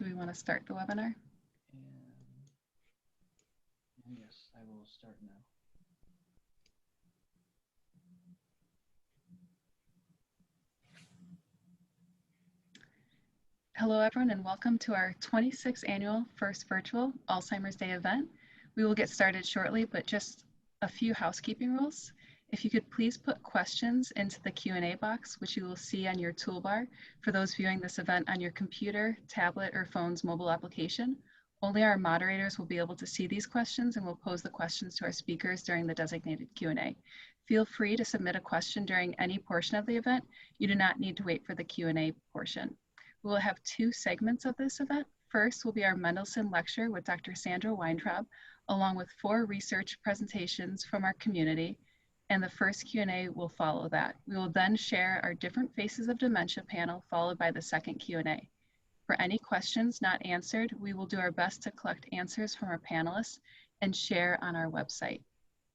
Do we want to start the webinar? Yes, I will start now. Hello, everyone, and welcome to our 26th annual First Virtual Alzheimer's Day event. We will get started shortly, but just a few housekeeping rules. If you could please put questions into the Q&A box, which you will see on your toolbar for those viewing this event on your computer, tablet, or phone's mobile application. Only our moderators will be able to see these questions and will pose the questions to our speakers during the designated Q&A. Feel free to submit a question during any portion of the event. You do not need to wait for the Q&A portion. We will have two segments of this event. First will be our Mendelssohn lecture with Dr. Sandra Weintraub, along with 4 research presentations from our community, and the first Q&A will follow that. We will then share our Different Faces of Dementia panel, followed by the second Q&A. For any questions not answered, we will do our best to collect answers from our panelists and share on our website.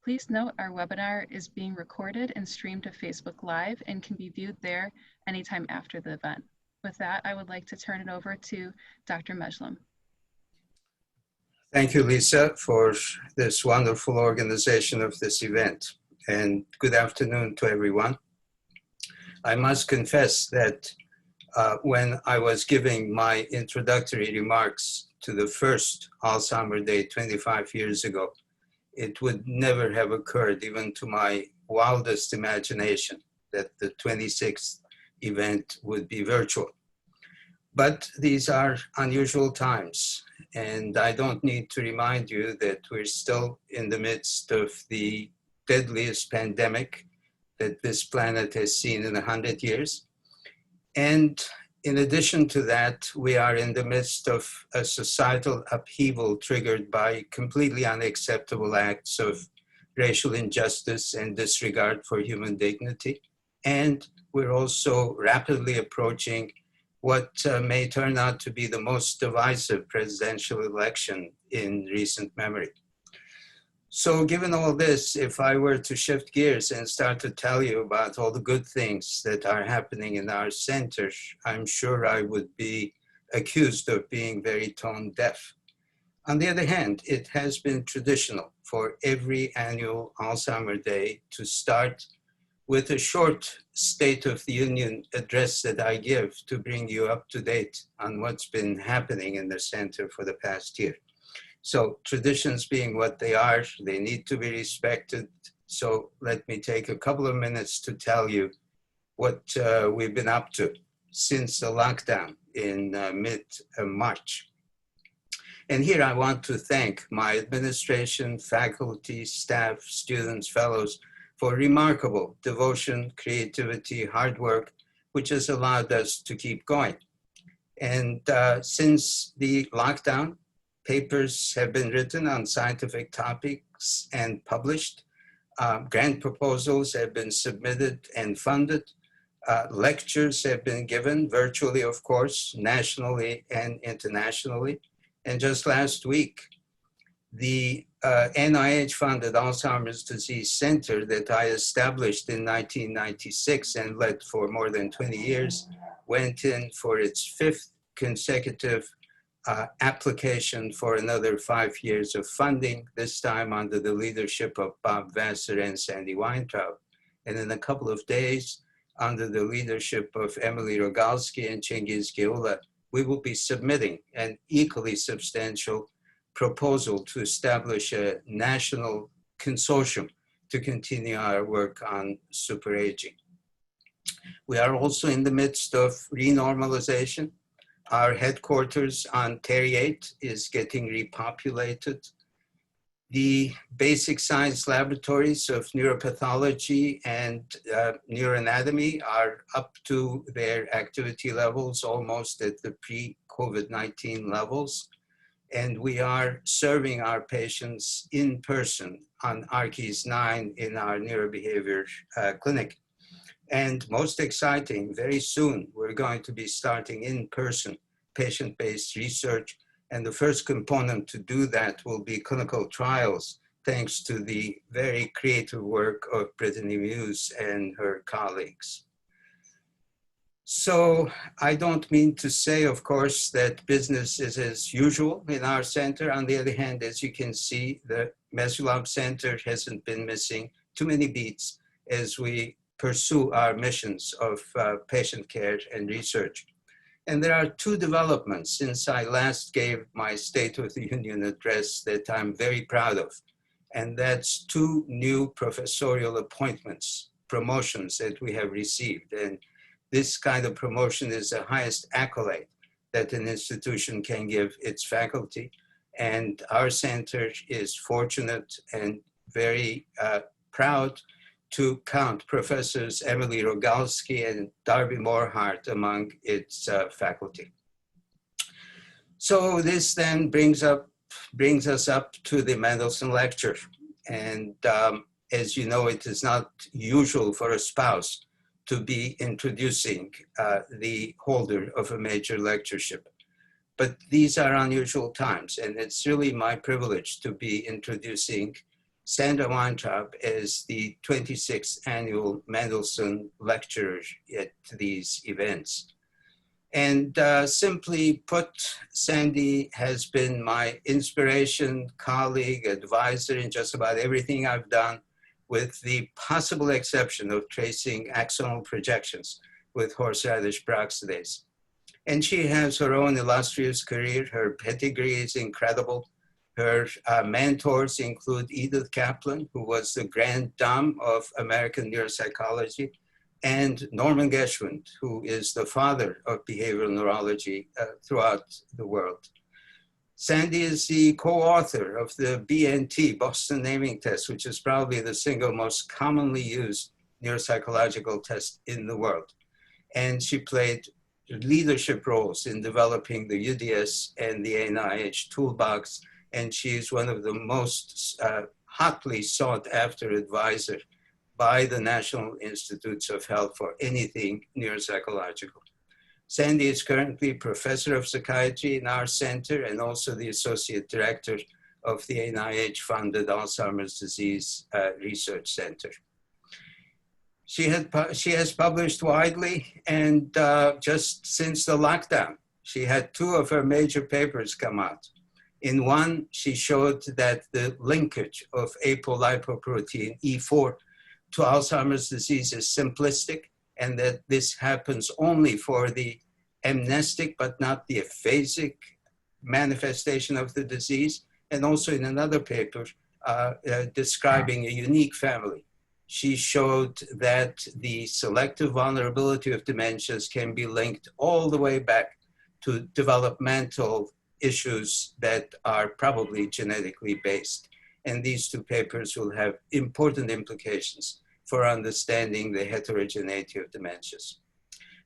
Please note our webinar is being recorded and streamed to Facebook Live and can be viewed there anytime after the event. With that, I would like to turn it over to Dr. Mesulam. Thank you, Lisa, for this wonderful organization of this event. And good afternoon to everyone. I must confess that when I was giving my introductory remarks to the first Alzheimer Day 25 years ago, it would never have occurred, even to my wildest imagination, that the 26th event would be virtual. But these are unusual times, and I don't need to remind you that we're still in the midst of the deadliest pandemic that this planet has seen in 100 years. And in addition to that, we are in the midst of a societal upheaval triggered by completely unacceptable acts of racial injustice and disregard for human dignity. And we're also rapidly approaching what may turn out to be the most divisive presidential election in recent memory. So given all this, if I were to shift gears and start to tell you about all the good things that are happening in our center, I'm sure I would be accused of being very tone deaf. On the other hand, it has been traditional for every annual Alzheimer Day to start with a short State of the Union address that I give to bring you up to date on what's been happening in the center for the past year. So traditions being what they are, they need to be respected. So let me take a couple of minutes to tell you what we've been up to since the lockdown in mid-March. And here I want to thank my administration, faculty, staff, students, fellows, for remarkable devotion, creativity, hard work, which has allowed us to keep going. And since the lockdown, papers have been written on scientific topics and published. Grant proposals have been submitted and funded. Lectures have been given virtually, of course, nationally and internationally. And just last week, the NIH-funded Alzheimer's Disease Center that I established in 1996 and led for more than 20 years went in for its 5th consecutive application for another 5 years of funding, this time under the leadership of Bob Vassar and Sandy Weintraub. And in a couple of days, under the leadership of Emily Rogowsky and Cengiz Geula, we will be submitting an equally substantial proposal to establish a national consortium to continue our work on superaging. We are also in the midst of renormalization. Our headquarters on Terry 8 is getting repopulated. The basic science laboratories of neuropathology and neuroanatomy are up to their activity levels, almost at the pre-COVID-19 levels. And we are serving our patients in person on ARCHES 9 in our neurobehavior clinic. And most exciting, very soon, we're going to be starting in-person patient-based research. And the first component to do that will be clinical trials, thanks to the very creative work of Brittany Muse and her colleagues. So I don't mean to say, of course, that business is as usual in our center. On the other hand, as you can see, the Mesulam Center hasn't been missing too many beats as we pursue our missions of patient care and research. And there are two developments since I last gave my State of the Union address that I'm very proud of. And that's two new professorial appointments, promotions that we have received. And this kind of promotion is the highest accolade that an institution can give its faculty. And our center is fortunate and very proud to count Professors Emily Rogowsky and Darby Morehart among its faculty. So this then brings us up to the Mendelssohn Lecture. And as you know, it is not usual for a spouse to be introducing the holder of a major lectureship. But these are unusual times, and it's really my privilege to be introducing Sandra Weintraub as the 26th Annual Mendelssohn Lecturer at these events. And simply put, Sandy has been my inspiration, colleague, advisor in just about everything I've done, with the possible exception of tracing axonal projections with horseradish peroxidase. And she has her own illustrious career. Her pedigree is incredible. Her mentors include Edith Kaplan, who was the Grand Dame of American neuropsychology, and Norman Geschwind, who is the father of behavioral neurology throughout the world. Sandy is the co-author of the BNT, Boston Naming Test, which is probably the single most commonly used neuropsychological test in the world. And she played leadership roles in developing the UDS and the NIH toolbox. And she is one of the most hotly sought after advisor by the National Institutes of Health for anything neuropsychological. Sandy is currently professor of psychiatry in our center and also the associate director of the NIH-funded Alzheimer's Disease Research Center. She has published widely, and just since the lockdown, she had two of her major papers come out. In one, she showed that the linkage of apolipoprotein E4 to Alzheimer's disease is simplistic, and that this happens only for the amnestic but not the aphasic manifestation of the disease. And also in another paper describing a unique family, she showed that the selective vulnerability of dementias can be linked all the way back to developmental issues that are probably genetically based. And these two papers will have important implications for understanding the heterogeneity of dementias.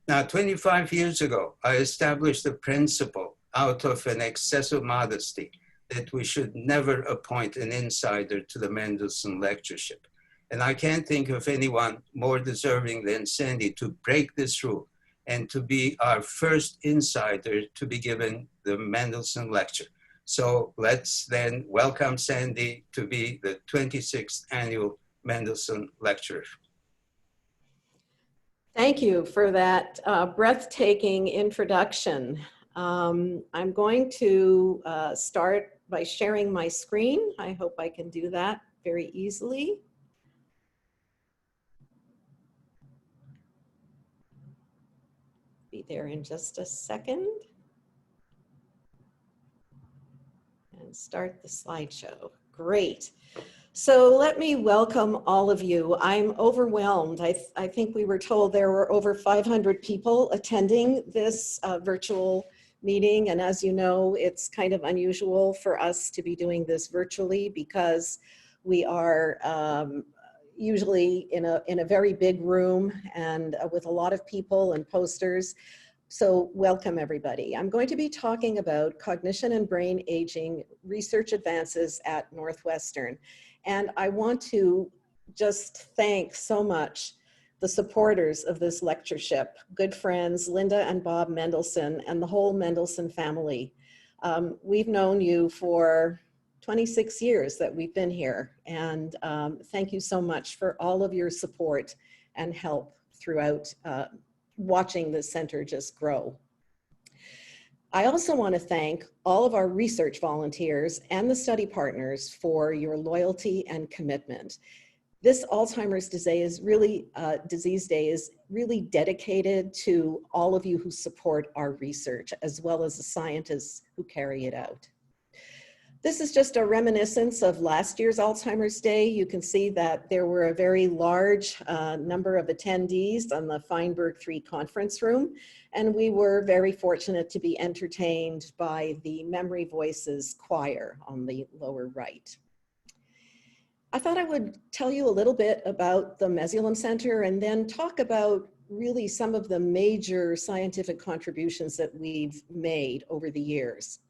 Now, 25 years ago, I established a principle out of an excessive modesty that we should never appoint an insider to the Mendelssohn Lectureship. And I can't think of anyone more deserving than Sandy to break this rule and to be our first insider to be given the Mendelssohn Lecture. So let's then welcome Sandy to be the 26th Annual Mendelssohn Lecturer. Thank you for that breathtaking introduction. I'm going to start by sharing my screen. I hope I can do that very easily. Be there in just a second. And start the slideshow. Great. So let me welcome all of you. I'm overwhelmed. I think we were told there were over 500 people attending this virtual meeting. And as you know, it's kind of unusual for us to be doing this virtually because we are usually in a very big room and with a lot of people and posters. So welcome everybody. I'm going to be talking about cognition and brain aging research advances at Northwestern. And I want to just thank so much the supporters of this lectureship, good friends, Linda and Bob Mendelssohn and the whole Mendelssohn family. We've known you for 26 years that we've been here. And thank you so much for all of your support and help throughout watching the center just grow. I also want to thank all of our research volunteers and the study partners for your loyalty and commitment. This Alzheimer's Disease Day is really dedicated to all of you who support our research, as well as the scientists who carry it out. This is just a reminiscence of last year's Alzheimer's Day. You can see that there were a very large number of attendees on the Feinberg 3 conference room, and we were very fortunate to be entertained by the Memory Voices choir on the lower right. I thought I would tell you a little bit about the Mesulam Center and then talk about really some of the major scientific contributions that we've made over the years.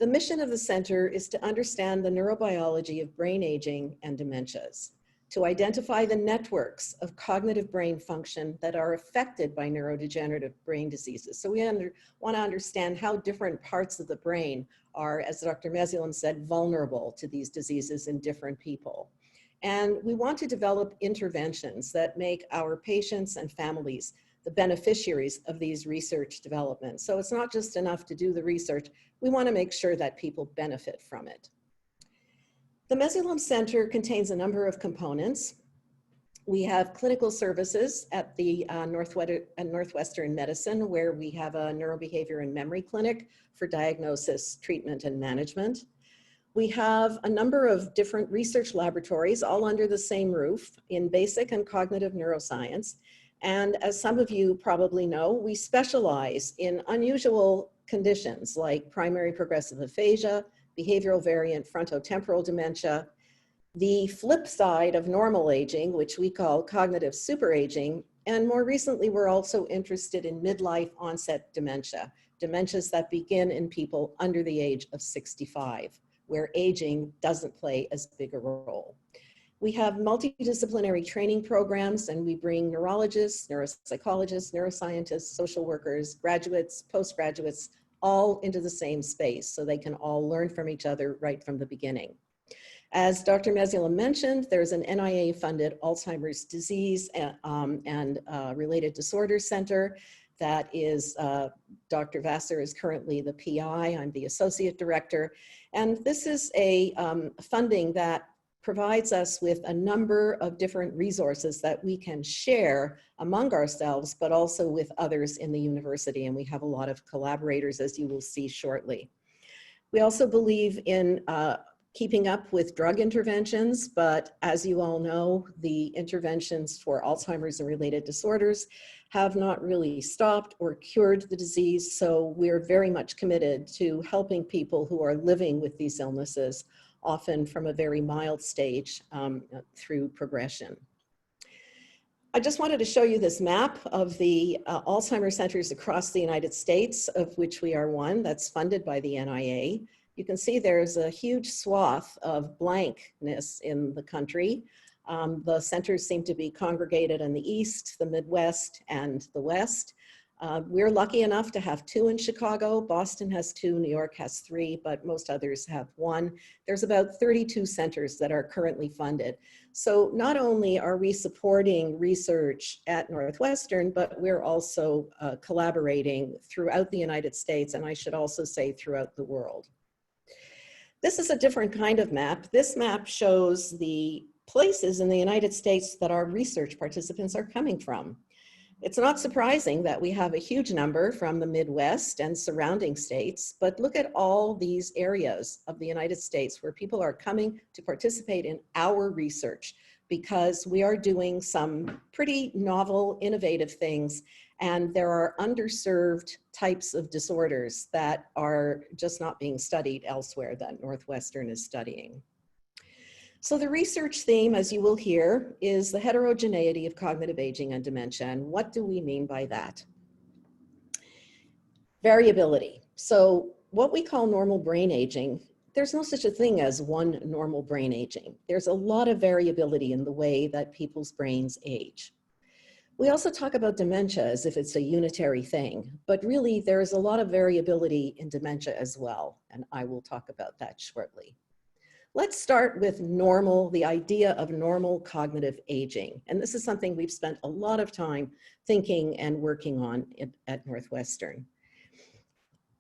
The mission of the center is to understand the neurobiology of brain aging and dementias, to identify the networks of cognitive brain function that are affected by neurodegenerative brain diseases. So we want to understand how different parts of the brain are, as Dr. Mesulam said, vulnerable to these diseases in different people. And we want to develop interventions that make our patients and families the beneficiaries of these research developments. So it's not just enough to do the research, we want to make sure that people benefit from it. The Mesulam Center contains a number of components. We have clinical services at the Northwestern Medicine, where we have a neurobehavior and memory clinic for diagnosis, treatment, and management. We have a number of different research laboratories, all under the same roof, in basic and cognitive neuroscience. And as some of you probably know, we specialize in unusual conditions like primary progressive aphasia, behavioral variant frontotemporal dementia, the flip side of normal aging, which we call cognitive superaging, and more recently, we're also interested in midlife onset dementia, dementias that begin in people under the age of 65, where aging doesn't play as big a role. We have multidisciplinary training programs, and we bring neurologists, neuropsychologists, neuroscientists, social workers, graduates, postgraduates, all into the same space so they can all learn from each other right from the beginning. As Dr. Mesulam mentioned, there's an NIA-funded Alzheimer's disease and related disorders center that is, Dr. Vassar is currently the PI, I'm the associate director, and this is a funding that provides us with a number of different resources that we can share among ourselves, but also with others in the university. And we have a lot of collaborators, as you will see shortly. We also believe in keeping up with drug interventions, but as you all know, the interventions for Alzheimer's and related disorders have not really stopped or cured the disease. So we're very much committed to helping people who are living with these illnesses, often from a very mild stage through progression. I just wanted to show you this map of the Alzheimer's centers across the United States, of which we are one that's funded by the NIA. You can see there's a huge swath of blankness in the country. The centers seem to be congregated in the East, the Midwest, and the West. We're lucky enough to have 2 in Chicago. Boston has 2, New York has 3, but most others have 1. There's about 32 centers that are currently funded. So not only are we supporting research at Northwestern, but we're also collaborating throughout the United States, and I should also say throughout the world. This is a different kind of map. This map shows the places in the United States that our research participants are coming from. It's not surprising that we have a huge number from the Midwest and surrounding states, but look at all these areas of the United States where people are coming to participate in our research, because we are doing some pretty novel, innovative things, and there are underserved types of disorders that are just not being studied elsewhere that Northwestern is studying. So the research theme, as you will hear, is the heterogeneity of cognitive aging and dementia. And what do we mean by that? Variability. So what we call normal brain aging, there's no such a thing as one normal brain aging. There's a lot of variability in the way that people's brains age. We also talk about dementia as if it's a unitary thing, but really there's a lot of variability in dementia as well, and I will talk about that shortly. Let's start with normal, the idea of normal cognitive aging. And this is something we've spent a lot of time thinking and working on at Northwestern.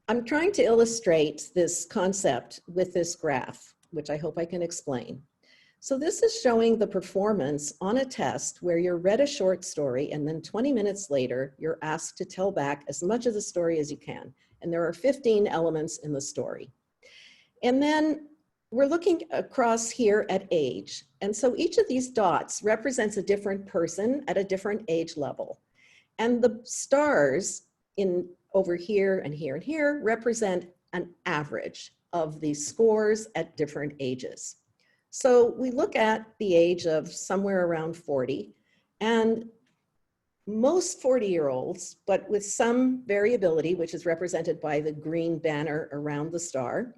I'm trying to illustrate this concept with this graph, which I hope I can explain. So this is showing the performance on a test where you're read a short story and then 20 minutes later, you're asked to tell back as much of the story as you can. And there are 15 elements in the story. And then we're looking across here at age. And so each of these dots represents a different person at a different age level. And the stars over here and here and here represent an average of these scores at different ages. So we look at the age of somewhere around 40, and most 40-year-olds, but with some variability, which is represented by the green banner around the star,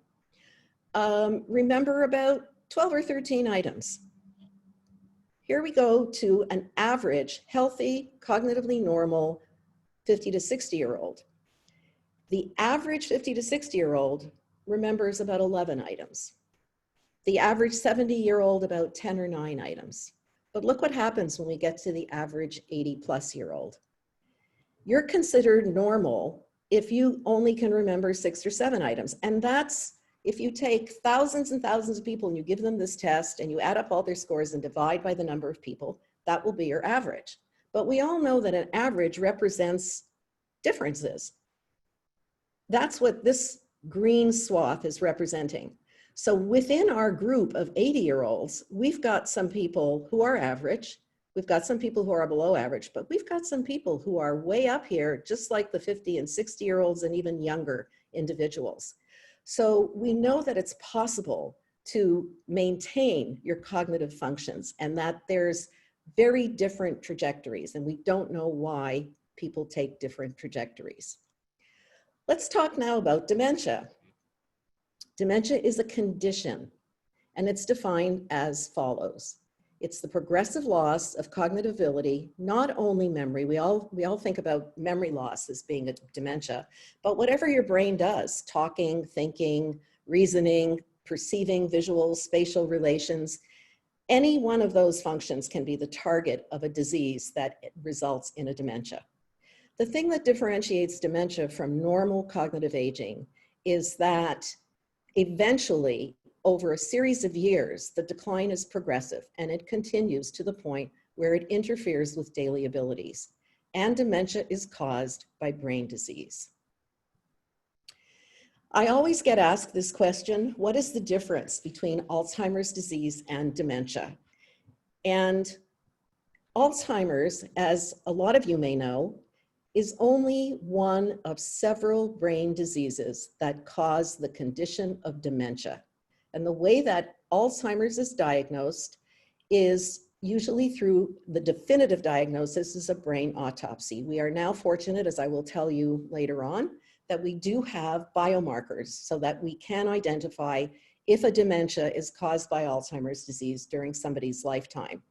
remember about 12 or 13 items. Here we go to an average, healthy, cognitively normal 50 to 60-year-old. The average 50 to 60-year-old remembers about 11 items. The average 70-year-old about 10 or 9 items. But look what happens when we get to the average 80-plus-year-old. You're considered normal if you only can remember 6 or 7 items. And that's if you take thousands and thousands of people and you give them this test and you add up all their scores and divide by the number of people, that will be your average. But we all know that an average represents differences. That's what this green swath is representing. So within our group of 80-year-olds, we've got some people who are average, we've got some people who are below average, but we've got some people who are way up here, just like the 50 and 60-year-olds and even younger individuals. So we know that it's possible to maintain your cognitive functions and that there's very different trajectories, and we don't know why people take different trajectories. Let's talk now about dementia. Dementia is a condition, and it's defined as follows. It's the progressive loss of cognitive ability, not only memory. We all think about memory loss as being a dementia, but whatever your brain does, talking, thinking, reasoning, perceiving, visual, spatial relations, any one of those functions can be the target of a disease that results in a dementia. The thing that differentiates dementia from normal cognitive aging is that eventually, over a series of years, the decline is progressive and it continues to the point where it interferes with daily abilities. And dementia is caused by brain disease. I always get asked this question, what is the difference between Alzheimer's disease and dementia? And Alzheimer's, as a lot of you may know, is only one of several brain diseases that cause the condition of dementia. And the way that Alzheimer's is diagnosed is usually through the definitive diagnosis is a brain autopsy. We are now fortunate, as I will tell you later on, that we do have biomarkers so that we can identify if a dementia is caused by Alzheimer's disease during somebody's lifetime.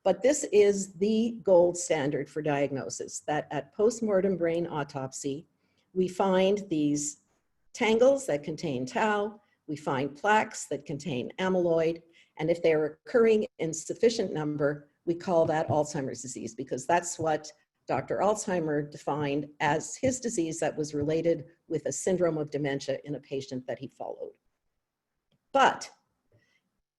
But this is the gold standard for diagnosis, that at postmortem brain autopsy, we find these tangles that contain tau, we find plaques that contain amyloid, and if they're occurring in sufficient number, we call that Alzheimer's disease, because that's what Dr. Alzheimer defined as his disease that was related with a syndrome of dementia in a patient that he followed. But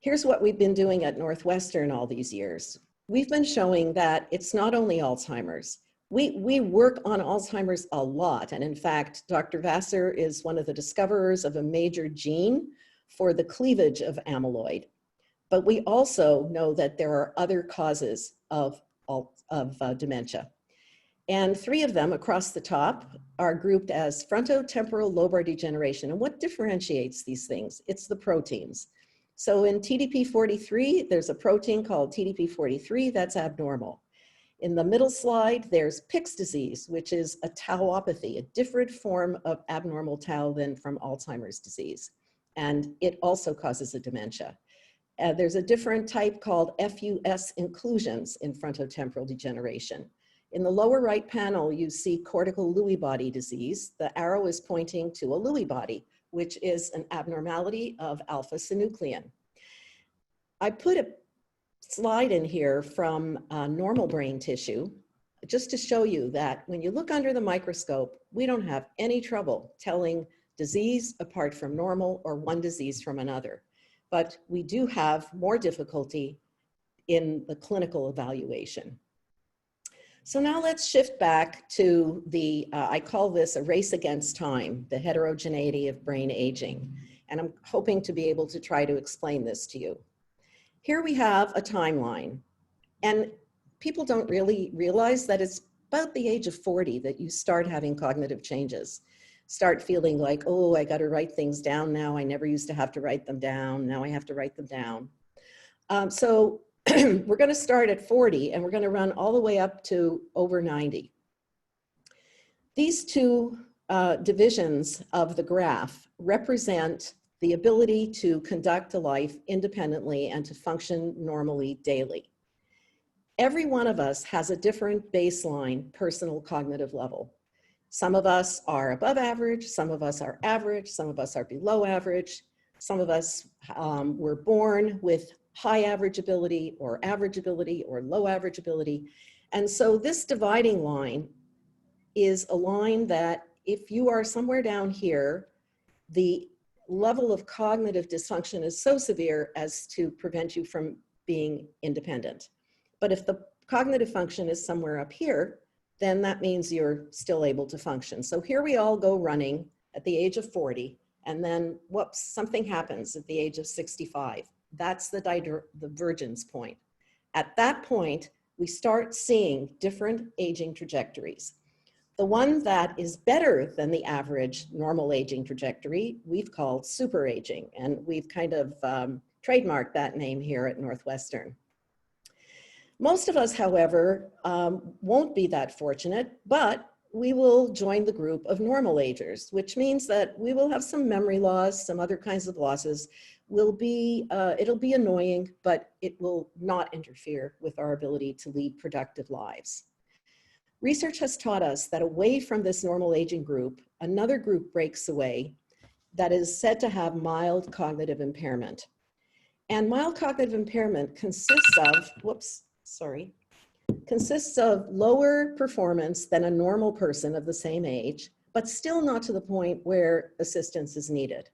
here's what we've been doing at Northwestern all these years. We've been showing that it's not only Alzheimer's. We work on Alzheimer's a lot. And in fact, Dr. Vassar is one of the discoverers of a major gene for the cleavage of amyloid. But we also know that there are other causes of dementia. And 3 of them across the top are grouped as frontotemporal lobar degeneration. And what differentiates these things? It's the proteins. So in TDP43, there's a protein called TDP43 that's abnormal. In the middle slide, there's Pick's disease, which is a tauopathy, a different form of abnormal tau than from Alzheimer's disease. And it also causes a dementia. There's a different type called FUS inclusions in frontotemporal degeneration. In the lower right panel, you see cortical Lewy body disease. The arrow is pointing to a Lewy body, which is an abnormality of alpha-synuclein. I put a slide in here from normal brain tissue, just to show you that when you look under the microscope, we don't have any trouble telling disease apart from normal or one disease from another. But we do have more difficulty in the clinical evaluation. So now let's shift back to the, I call this a race against time, the heterogeneity of brain aging. And I'm hoping to be able to try to explain this to you. Here we have a timeline. And people don't really realize that it's about the age of 40 that you start having cognitive changes. Start feeling like, oh, I got to write things down now. I never used to have to write them down. Now I have to write them down. So we're going to start at 40 and we're going to run all the way up to over 90. These two divisions of the graph represent the ability to conduct a life independently and to function normally daily. Every one of us has a different baseline personal cognitive level. Some of us are above average, some of us are average, some of us are below average, some of us were born with high average ability or low average ability. And so this dividing line is a line that if you are somewhere down here, the level of cognitive dysfunction is so severe as to prevent you from being independent. But if the cognitive function is somewhere up here, then that means you're still able to function. So here we all go running at the age of 40, and then whoops, something happens at the age of 65. That's the divergence point. At that point, we start seeing different aging trajectories. The one that is better than the average normal aging trajectory, we've called super aging, and we've kind of trademarked that name here at Northwestern. Most of us, however, won't be that fortunate, but we will join the group of normal agers, which means that we will have some memory loss, some other kinds of losses. It'll be annoying, but it will not interfere with our ability to lead productive lives. Research has taught us that away from this normal aging group, another group breaks away that is said to have mild cognitive impairment. And mild cognitive impairment consists of lower performance than a normal person of the same age, but still not to the point where assistance is needed.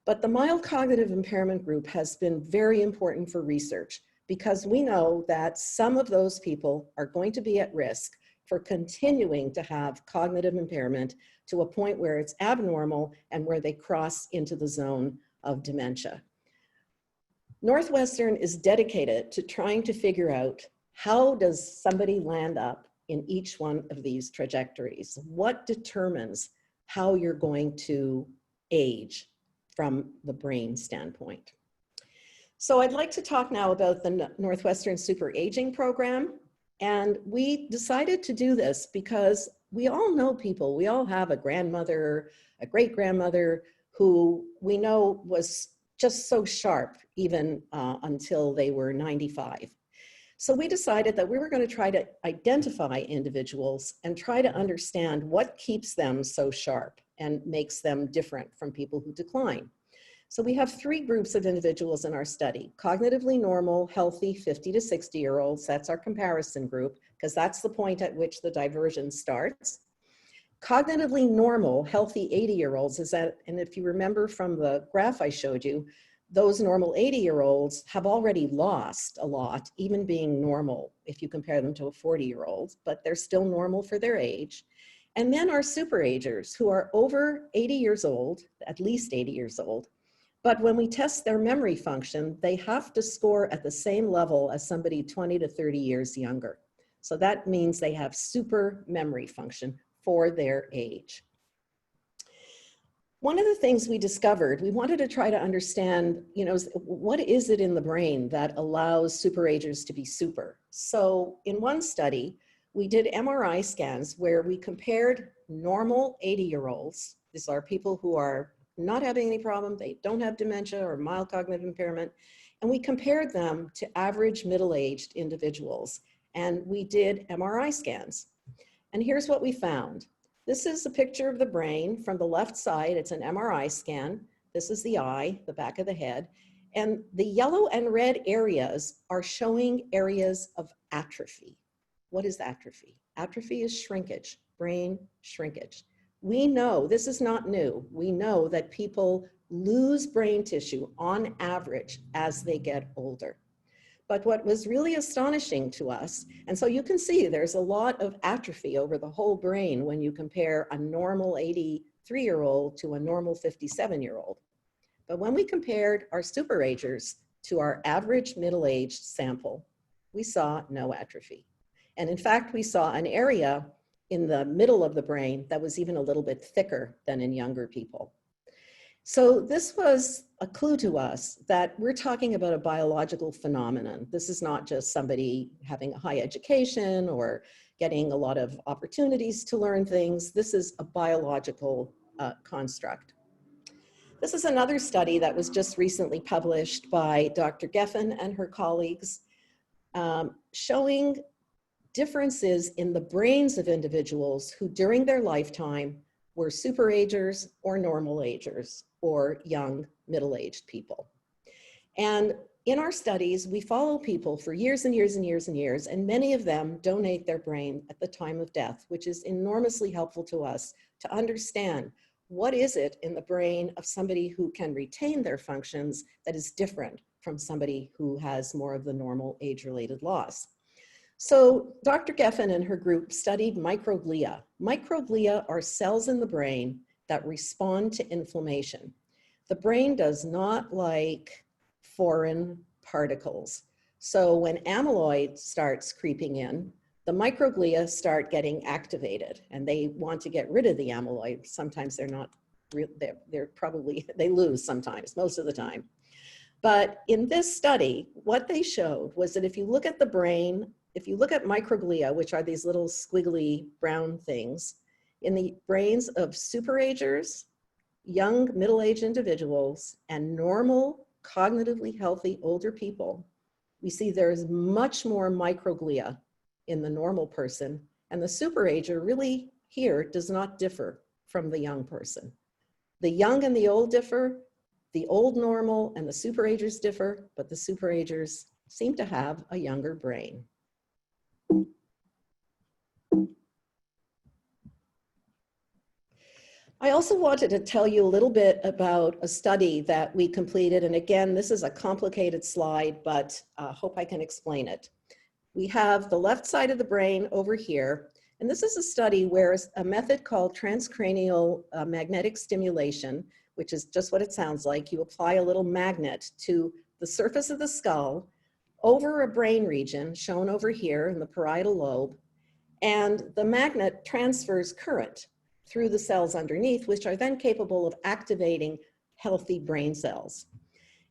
But the mild cognitive impairment group has been very important for research because we know that some of those people are going to be at risk for continuing to have cognitive impairment to a point where it's abnormal and where they cross into the zone of dementia. Northwestern is dedicated to trying to figure out how does somebody land up in each one of these trajectories? What determines how you're going to age from the brain standpoint? So I'd like to talk now about the Northwestern Super Aging Program. And we decided to do this because we all know people. We all have a grandmother, a great-grandmother who we know was just so sharp even until they were 95. So we decided that we were going to try to identify individuals and try to understand what keeps them so sharp and makes them different from people who decline. So we have three groups of individuals in our study: cognitively normal, healthy 50 to 60-year-olds. That's our comparison group, because that's the point at which the divergence starts. Cognitively normal, healthy 80-year-olds is that, and if you remember from the graph I showed you, those normal 80-year-olds have already lost a lot, even being normal if you compare them to a 40-year-old, but they're still normal for their age. And then our super agers who are over 80 years old, at least 80 years old, but when we test their memory function, they have to score at the same level as somebody 20 to 30 years younger. So that means they have super memory function for their age. One of the things we discovered, we wanted to try to understand, what is it in the brain that allows superagers to be super? So in one study, we did MRI scans where we compared normal 80-year-olds. These are people who are not having any problem, they don't have dementia or mild cognitive impairment, and we compared them to average middle-aged individuals. And we did MRI scans. And here's what we found. This is a picture of the brain from the left side. It's an MRI scan. This is the eye, the back of the head. And the yellow and red areas are showing areas of atrophy. What is atrophy? Atrophy is shrinkage, brain shrinkage. We know, this is not new, we know that people lose brain tissue on average as they get older. But what was really astonishing to us, and so you can see there's a lot of atrophy over the whole brain when you compare a normal 83-year-old to a normal 57-year-old. But when we compared our superagers to our average middle-aged sample, we saw no atrophy. And in fact, we saw an area in the middle of the brain that was even a little bit thicker than in younger people. So this was a clue to us that we're talking about a biological phenomenon. This is not just somebody having a high education or getting a lot of opportunities to learn things. This is a biological construct. This is another study that was just recently published by Dr. Geffen and her colleagues, showing differences in the brains of individuals who during their lifetime were superagers or normal agers or young middle-aged people. And in our studies, we follow people for years and years and years and years, and many of them donate their brain at the time of death, which is enormously helpful to us to understand what is it in the brain of somebody who can retain their functions that is different from somebody who has more of the normal age-related loss. So Dr. Geffen and her group studied microglia. Microglia are cells in the brain that respond to inflammation. The brain does not like foreign particles. So when amyloid starts creeping in, the microglia start getting activated and they want to get rid of the amyloid. Sometimes they're not, they lose sometimes, most of the time. But in this study, what they showed was that if you look at the brain, if you look at microglia, which are these little squiggly brown things, in the brains of superagers, young middle-aged individuals, and normal, cognitively healthy older people, we see there's much more microglia in the normal person, and the superager really here does not differ from the young person. The young and the old differ, the old normal and the superagers differ, but the superagers seem to have a younger brain. I also wanted to tell you a little bit about a study that we completed. And again, this is a complicated slide, but hope I can explain it. We have the left side of the brain over here. And this is a study where a method called transcranial magnetic stimulation, which is just what it sounds like. You apply a little magnet to the surface of the skull over a brain region shown over here in the parietal lobe. And the magnet transfers current through the cells underneath, which are then capable of activating healthy brain cells.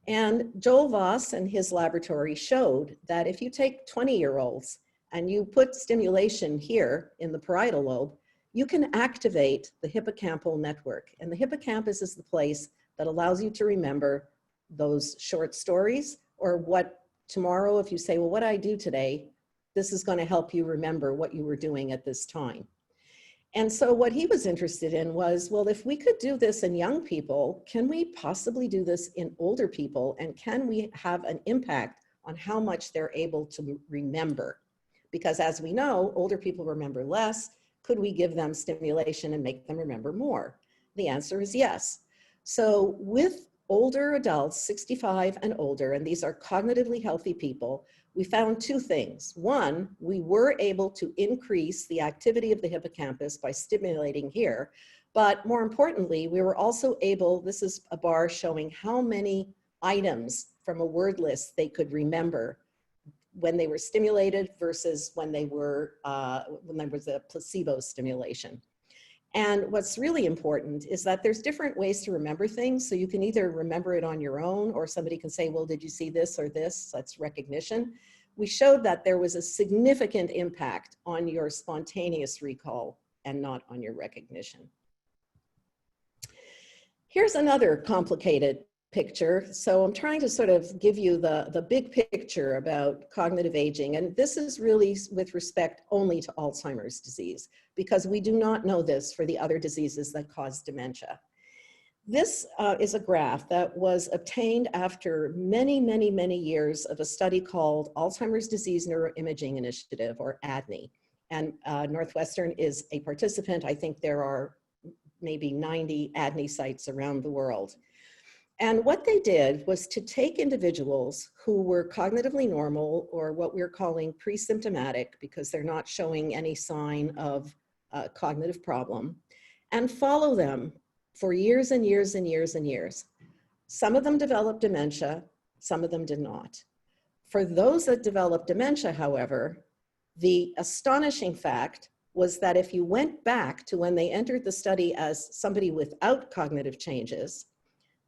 And Joel Voss and his laboratory showed that if you take 20-year-olds and you put stimulation here in the parietal lobe, you can activate the hippocampal network. And the hippocampus is the place that allows you to remember those short stories, or what tomorrow, if you say, well, what did I do today? This is going to help you remember what you were doing at this time. And so what he was interested in was, well, if we could do this in young people, can we possibly do this in older people? And can we have an impact on how much they're able to remember? Because as we know, older people remember less. Could we give them stimulation and make them remember more? The answer is yes. So with older adults, 65 and older, and these are cognitively healthy people, we found two things. One, we were able to increase the activity of the hippocampus by stimulating here, but more importantly, we were also able, this is a bar showing how many items from a word list they could remember when they were stimulated versus when there was a placebo stimulation. And what's really important is that there's different ways to remember things. So you can either remember it on your own, or somebody can say, well, did you see this or this? That's recognition. We showed that there was a significant impact on your spontaneous recall and not on your recognition. Here's another complicated picture. So I'm trying to sort of give you the big picture about cognitive aging. And this is really with respect only to Alzheimer's disease, because we do not know this for the other diseases that cause dementia. This is a graph that was obtained after many, many, many years of a study called Alzheimer's Disease Neuroimaging Initiative, or ADNI. And Northwestern is a participant. I think there are maybe 90 ADNI sites around the world. And what they did was to take individuals who were cognitively normal, or what we're calling pre-symptomatic, because they're not showing any sign of cognitive problem, and follow them for years and years and years and years. Some of them developed dementia, some of them did not. For those that developed dementia, however, the astonishing fact was that if you went back to when they entered the study as somebody without cognitive changes,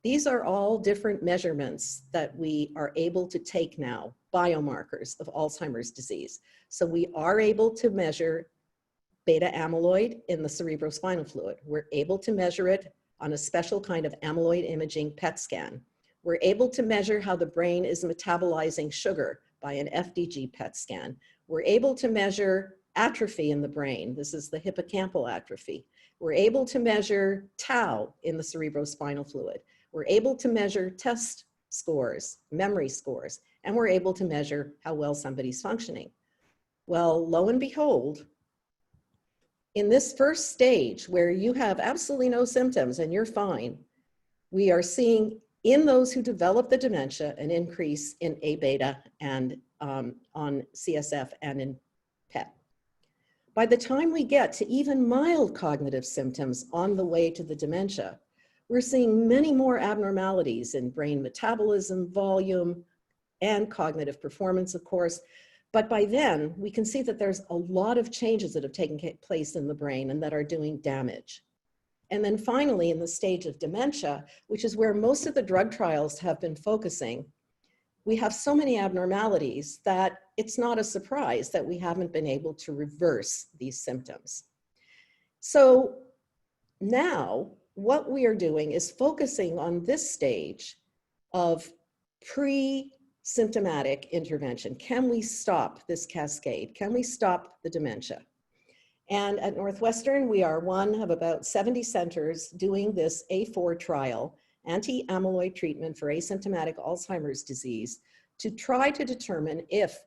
these are all different measurements that we are able to take now, biomarkers of Alzheimer's disease. So we are able to measure beta amyloid in the cerebrospinal fluid. We're able to measure it on a special kind of amyloid imaging PET scan. We're able to measure how the brain is metabolizing sugar by an FDG PET scan. We're able to measure atrophy in the brain. This is the hippocampal atrophy. We're able to measure tau in the cerebrospinal fluid. We're able to measure test scores, memory scores, and we're able to measure how well somebody's functioning. Well, lo and behold, in this first stage where you have absolutely no symptoms and you're fine, we are seeing in those who develop the dementia an increase in A beta and on CSF and in PET. By the time we get to even mild cognitive symptoms on the way to the dementia, we're seeing many more abnormalities in brain metabolism, volume, and cognitive performance, of course. But by then, we can see that there's a lot of changes that have taken place in the brain and that are doing damage. And then finally, in the stage of dementia, which is where most of the drug trials have been focusing, we have so many abnormalities that it's not a surprise that we haven't been able to reverse these symptoms. So now, what we are doing is focusing on this stage of pre-symptomatic intervention. Can we stop this cascade? Can we stop the dementia? And at Northwestern, we are one of about 70 centers doing this A4 trial, anti-amyloid treatment for asymptomatic Alzheimer's disease, to try to determine if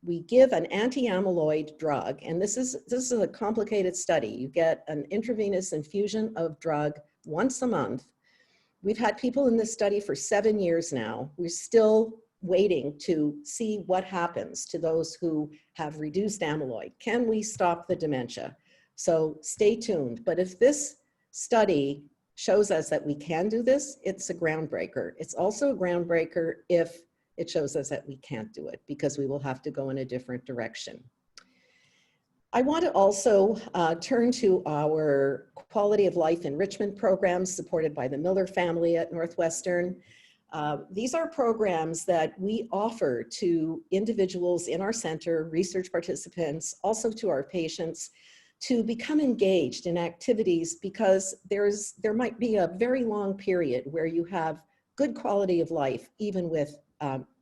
we give an anti-amyloid drug, and this is a complicated study. You get an intravenous infusion of drug once a month. We've had people in this study for 7 years now. We're still waiting to see what happens to those who have reduced amyloid. Can we stop the dementia? So stay tuned. But if this study shows us that we can do this, it's a groundbreaker. It's also a groundbreaker if it shows us that we can't do it, because we will have to go in a different direction. I want to also turn to our quality of life enrichment programs supported by the Miller family at Northwestern. These are programs that we offer to individuals in our center, research participants, also to our patients, to become engaged in activities, because there might be a very long period where you have good quality of life, even with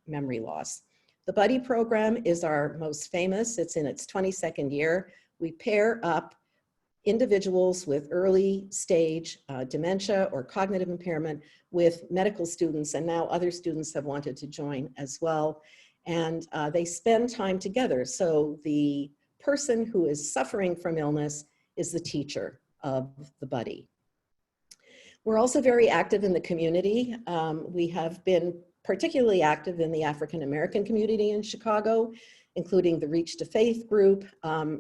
memory loss. The Buddy program is our most famous. It's in its 22nd year. We pair up individuals with early stage dementia or cognitive impairment with medical students, and now other students have wanted to join as well. And they spend time together. So the person who is suffering from illness is the teacher of the Buddy. We're also very active in the community. We have been particularly active in the African American community in Chicago, including the Reach to Faith group.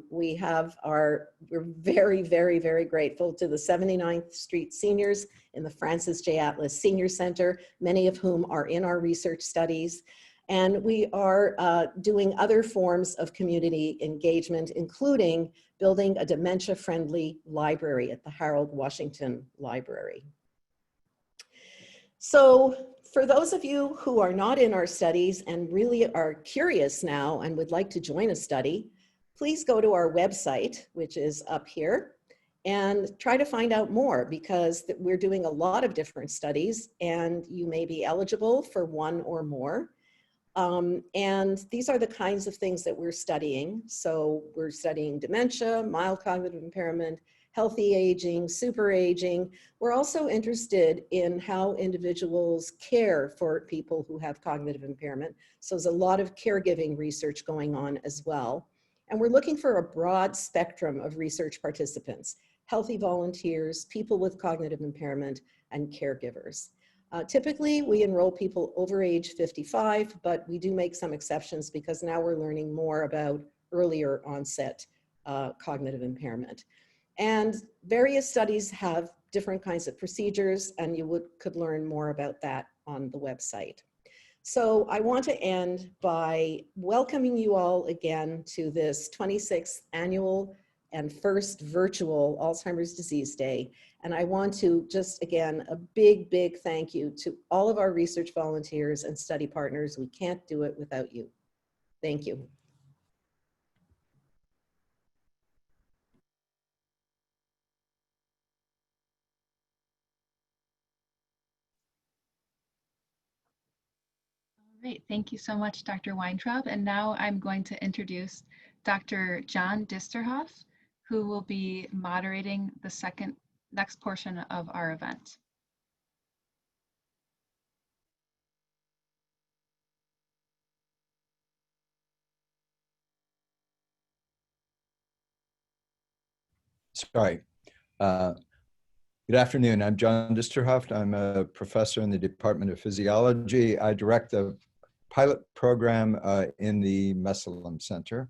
We're very, very, very grateful to the 79th Street Seniors in the Francis J. Atlas Senior Center, many of whom are in our research studies. And we are doing other forms of community engagement, including building a dementia-friendly library at the Harold Washington Library. So for those of you who are not in our studies and really are curious now and would like to join a study, please go to our website, which is up here, and try to find out more, because we're doing a lot of different studies and you may be eligible for one or more. And these are the kinds of things that we're studying. So we're studying dementia, mild cognitive impairment, healthy aging, super aging. We're also interested in how individuals care for people who have cognitive impairment. So there's a lot of caregiving research going on as well. And we're looking for a broad spectrum of research participants, healthy volunteers, people with cognitive impairment, and caregivers. Typically, we enroll people over age 55, but we do make some exceptions because now we're learning more about earlier onset cognitive impairment. And various studies have different kinds of procedures, and you could learn more about that on the website. So I want to end by welcoming you all again to this 26th annual and first virtual Alzheimer's Disease Day. And I want to just, again, a big, big thank you to all of our research volunteers and study partners. We can't do it without you. Thank you. Great, thank you so much, Dr. Weintraub. And now I'm going to introduce Dr. John Dusterhoft, who will be moderating the next portion of our event. Sorry. Good afternoon. I'm John Dusterhoft. I'm a professor in the Department of Physiology. I direct the pilot program in the Mesolimb Center.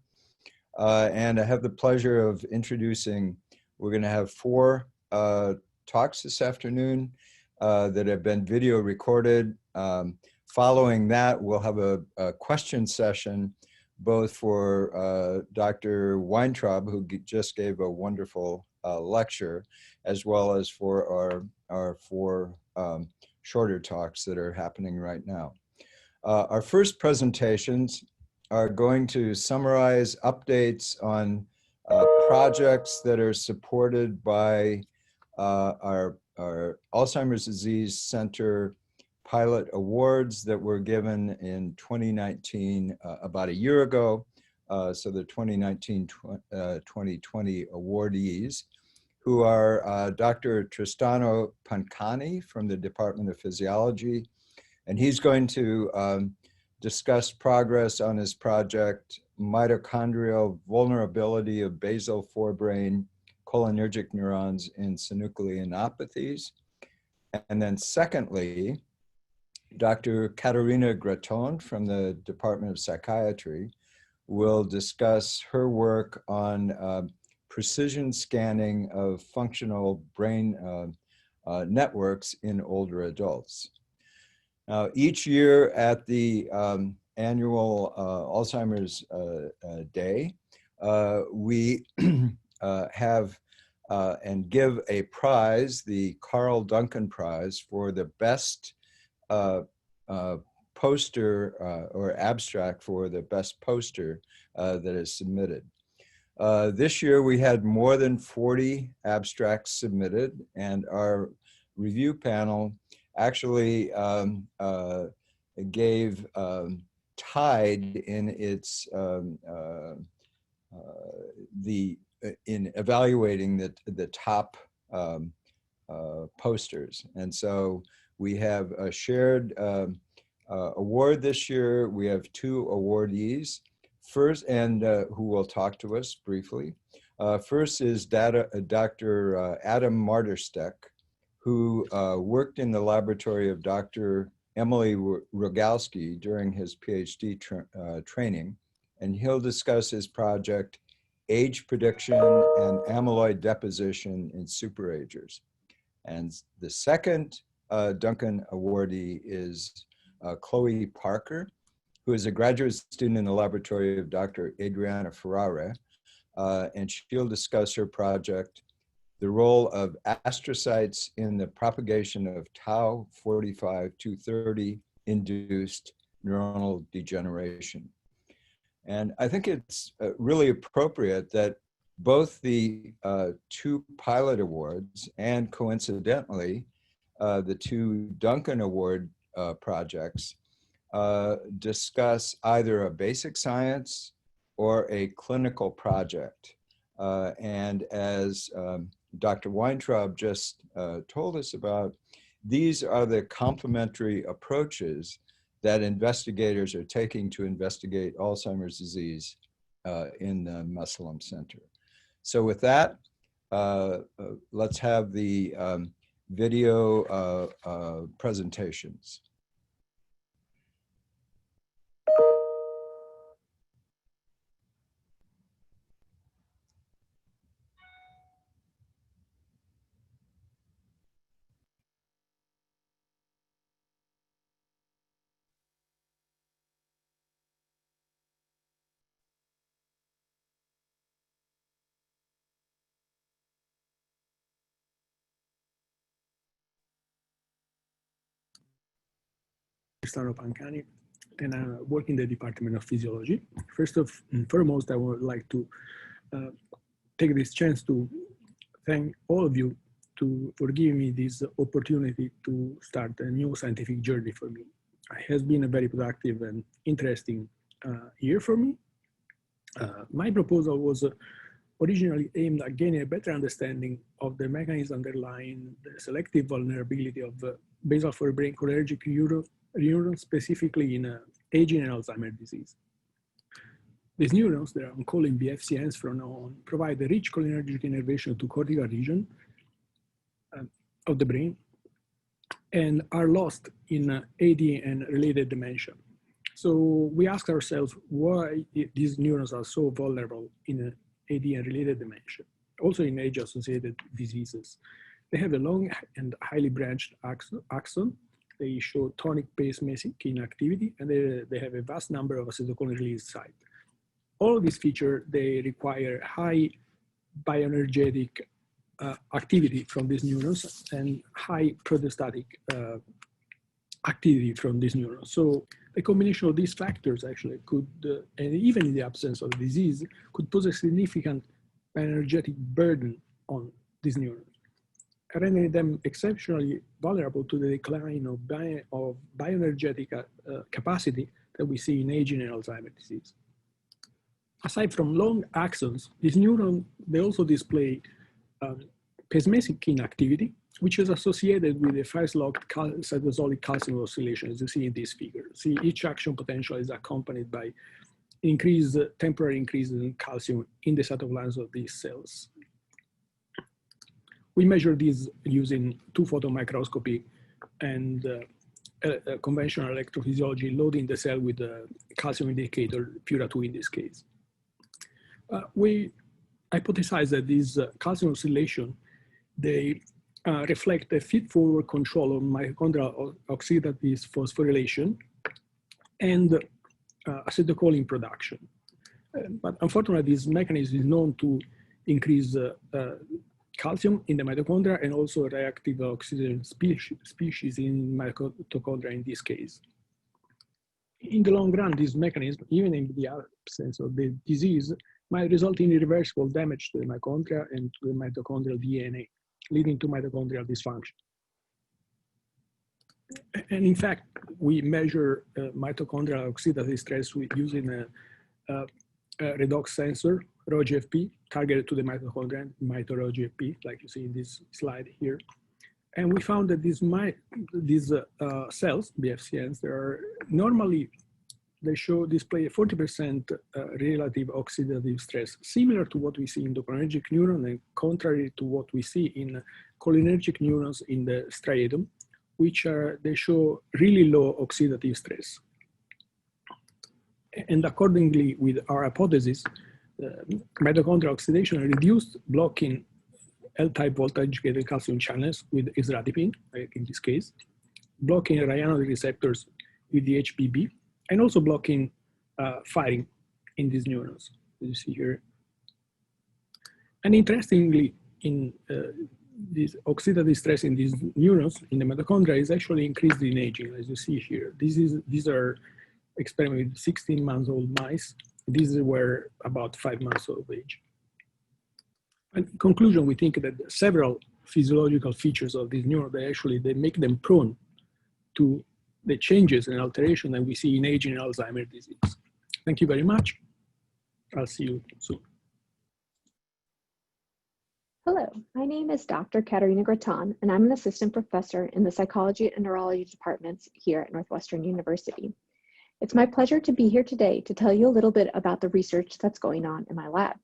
And I have the pleasure of introducing, we're going to have 4 talks this afternoon that have been video recorded. Following that, we'll have a question session, both for Dr. Weintraub, who just gave a wonderful lecture, as well as for our 4 shorter talks that are happening right now. Our first presentations are going to summarize updates on projects that are supported by our Alzheimer's Disease Center pilot awards that were given in 2019, about a year ago. So the 2019-2020 awardees, who are Dr. Tristano Pancani from the Department of Physiology, and he's going to discuss progress on his project, Mitochondrial Vulnerability of Basal Forebrain Cholinergic Neurons in Synucleinopathies. And then secondly, Dr. Katerina Graton from the Department of Psychiatry will discuss her work on precision scanning of functional brain networks in older adults. Now, each year at the annual Alzheimer's Day, we have and give a prize, the Carl Duncan Prize, for the best poster or abstract for the best poster that is submitted. This year we had more than 40 abstracts submitted, and our review panel actually gave tied in its in evaluating the top posters. And so we have a shared award this year. We have 2 awardees. First, and who will talk to us briefly. First is Dr. Adam Mardersteck, who worked in the laboratory of Dr. Emily Rogowsky during his PhD training, and he'll discuss his project, Age Prediction and Amyloid Deposition in Superagers. And the second Duncan awardee is Chloe Parker, who is a graduate student in the laboratory of Dr. Adriana Ferrara, and she'll discuss her project, the role of astrocytes in the propagation of tau 45-230 induced neuronal degeneration. And I think it's really appropriate that both the 2 pilot awards and coincidentally, the 2 Duncan Award projects discuss either a basic science or a clinical project. And as Dr. Weintraub just told us about, these are the complementary approaches that investigators are taking to investigate Alzheimer's disease in the Mesolimb Center. So with that, let's have the video presentations. Sandra Weintraub, and I work in the Department of Physiology. First and foremost, I would like to take this chance to thank all of you for giving me this opportunity to start a new scientific journey for me. It has been a very productive and interesting year for me. My proposal was originally aimed at gaining a better understanding of the mechanism underlying the selective vulnerability of basal forebrain cholinergic neurons, specifically in aging and Alzheimer's disease. These neurons, that I'm calling BFCNs from now on, provide a rich cholinergic innervation to cortical region of the brain and are lost in AD and related dementia. So we asked ourselves why these neurons are so vulnerable in AD and related dementia, also in age-associated diseases. They have a long and highly branched axon. They show tonic pacemaking inactivity, and they have a vast number of acetylcholine release sites. All of these features, they require high bioenergetic activity from these neurons and high proteostatic activity from these neurons. So the combination of these factors actually could, and even in the absence of disease, could pose a significant bioenergetic burden on these neurons, rendering them exceptionally vulnerable to the decline of bioenergetic capacity that we see in aging and Alzheimer's disease. Aside from long axons, these neurons, they also display pacemaking activity, which is associated with a phase-locked cytosolic calcium oscillation, as you see in this figure. See, each action potential is accompanied by temporary increases in calcium in the cytoplasm of these cells. We measure these using 2-photon microscopy and conventional electrophysiology, loading the cell with a calcium indicator, Pura2 in this case. We hypothesize that these calcium oscillation, they reflect a feed-forward control of mitochondrial oxidative phosphorylation and acetylcholine production. But unfortunately, this mechanism is known to increase calcium in the mitochondria and also reactive oxygen species in mitochondria in this case. In the long run, this mechanism, even in the absence of the disease, might result in irreversible damage to the mitochondria and to the mitochondrial DNA, leading to mitochondrial dysfunction. And in fact, we measure mitochondrial oxidative stress using a redox sensor, ROGFP, targeted to the mitochondria, MitoROGFP, like you see in this slide here. And we found that these cells, BFCNs, they display a 40% relative oxidative stress, similar to what we see in dopaminergic neuron and contrary to what we see in cholinergic neurons in the striatum, they show really low oxidative stress. And accordingly, with our hypothesis, mitochondrial oxidation reduced blocking L-type voltage-gated calcium channels with isradipine, like in this case, blocking ryanodine receptors with the HBB, and also blocking firing in these neurons, as you see here. And interestingly, in this oxidative stress in these neurons, in the mitochondria, is actually increased in aging, as you see here. These are experiments with 16-month-old mice. These were about 5 months of age. In conclusion, we think that several physiological features of these neurons, they make them prone to the changes and alteration that we see in aging and Alzheimer's disease. Thank you very much. I'll see you soon. Hello, my name is Dr. Katerina Graton, and I'm an assistant professor in the Psychology and Neurology departments here at Northwestern University. It's my pleasure to be here today to tell you a little bit about the research that's going on in my lab.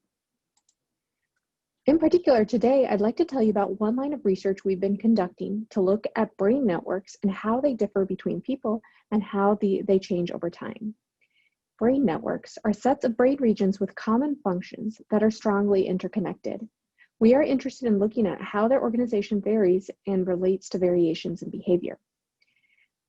In particular, today, I'd like to tell you about one line of research we've been conducting to look at brain networks and how they differ between people and how they change over time. Brain networks are sets of brain regions with common functions that are strongly interconnected. We are interested in looking at how their organization varies and relates to variations in behavior.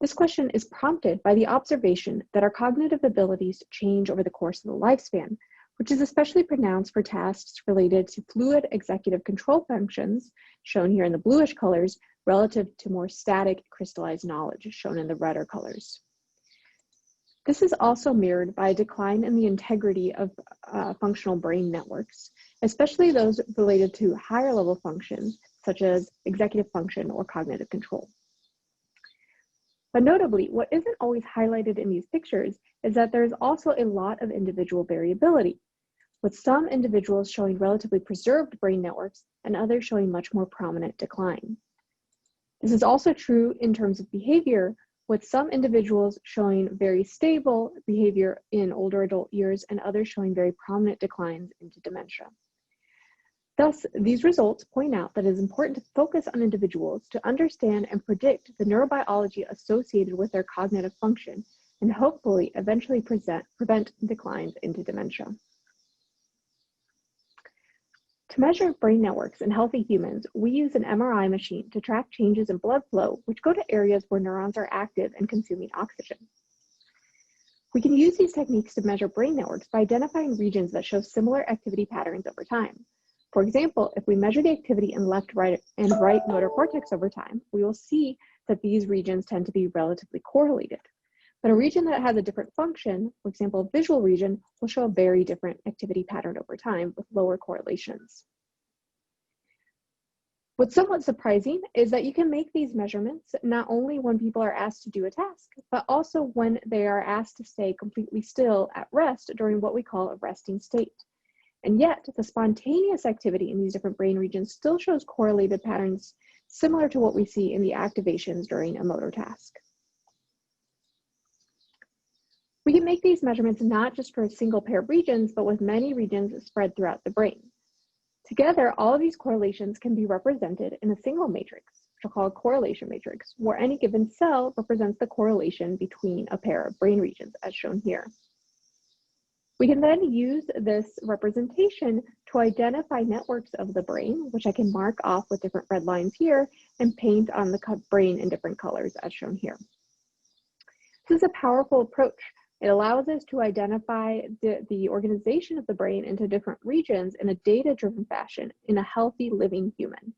This question is prompted by the observation that our cognitive abilities change over the course of the lifespan, which is especially pronounced for tasks related to fluid executive control functions, shown here in the bluish colors, relative to more static crystallized knowledge, shown in the redder colors. This is also mirrored by a decline in the integrity of functional brain networks, especially those related to higher level functions, such as executive function or cognitive control. But notably, what isn't always highlighted in these pictures is that there's also a lot of individual variability, with some individuals showing relatively preserved brain networks and others showing much more prominent decline. This is also true in terms of behavior, with some individuals showing very stable behavior in older adult years and others showing very prominent declines into dementia. Thus, these results point out that it is important to focus on individuals to understand and predict the neurobiology associated with their cognitive function and hopefully eventually prevent declines into dementia. To measure brain networks in healthy humans, we use an MRI machine to track changes in blood flow, which go to areas where neurons are active and consuming oxygen. We can use these techniques to measure brain networks by identifying regions that show similar activity patterns over time. For example, if we measure the activity in left, right, and right motor cortex over time, we will see that these regions tend to be relatively correlated. But a region that has a different function, for example, a visual region, will show a very different activity pattern over time with lower correlations. What's somewhat surprising is that you can make these measurements not only when people are asked to do a task, but also when they are asked to stay completely still at rest during what we call a resting state. And yet, the spontaneous activity in these different brain regions still shows correlated patterns similar to what we see in the activations during a motor task. We can make these measurements not just for a single pair of regions, but with many regions spread throughout the brain. Together, all of these correlations can be represented in a single matrix, which I'll call a correlation matrix, where any given cell represents the correlation between a pair of brain regions, as shown here. We can then use this representation to identify networks of the brain, which I can mark off with different red lines here and paint on the brain in different colors, as shown here. This is a powerful approach. It allows us to identify the organization of the brain into different regions in a data-driven fashion in a healthy living human,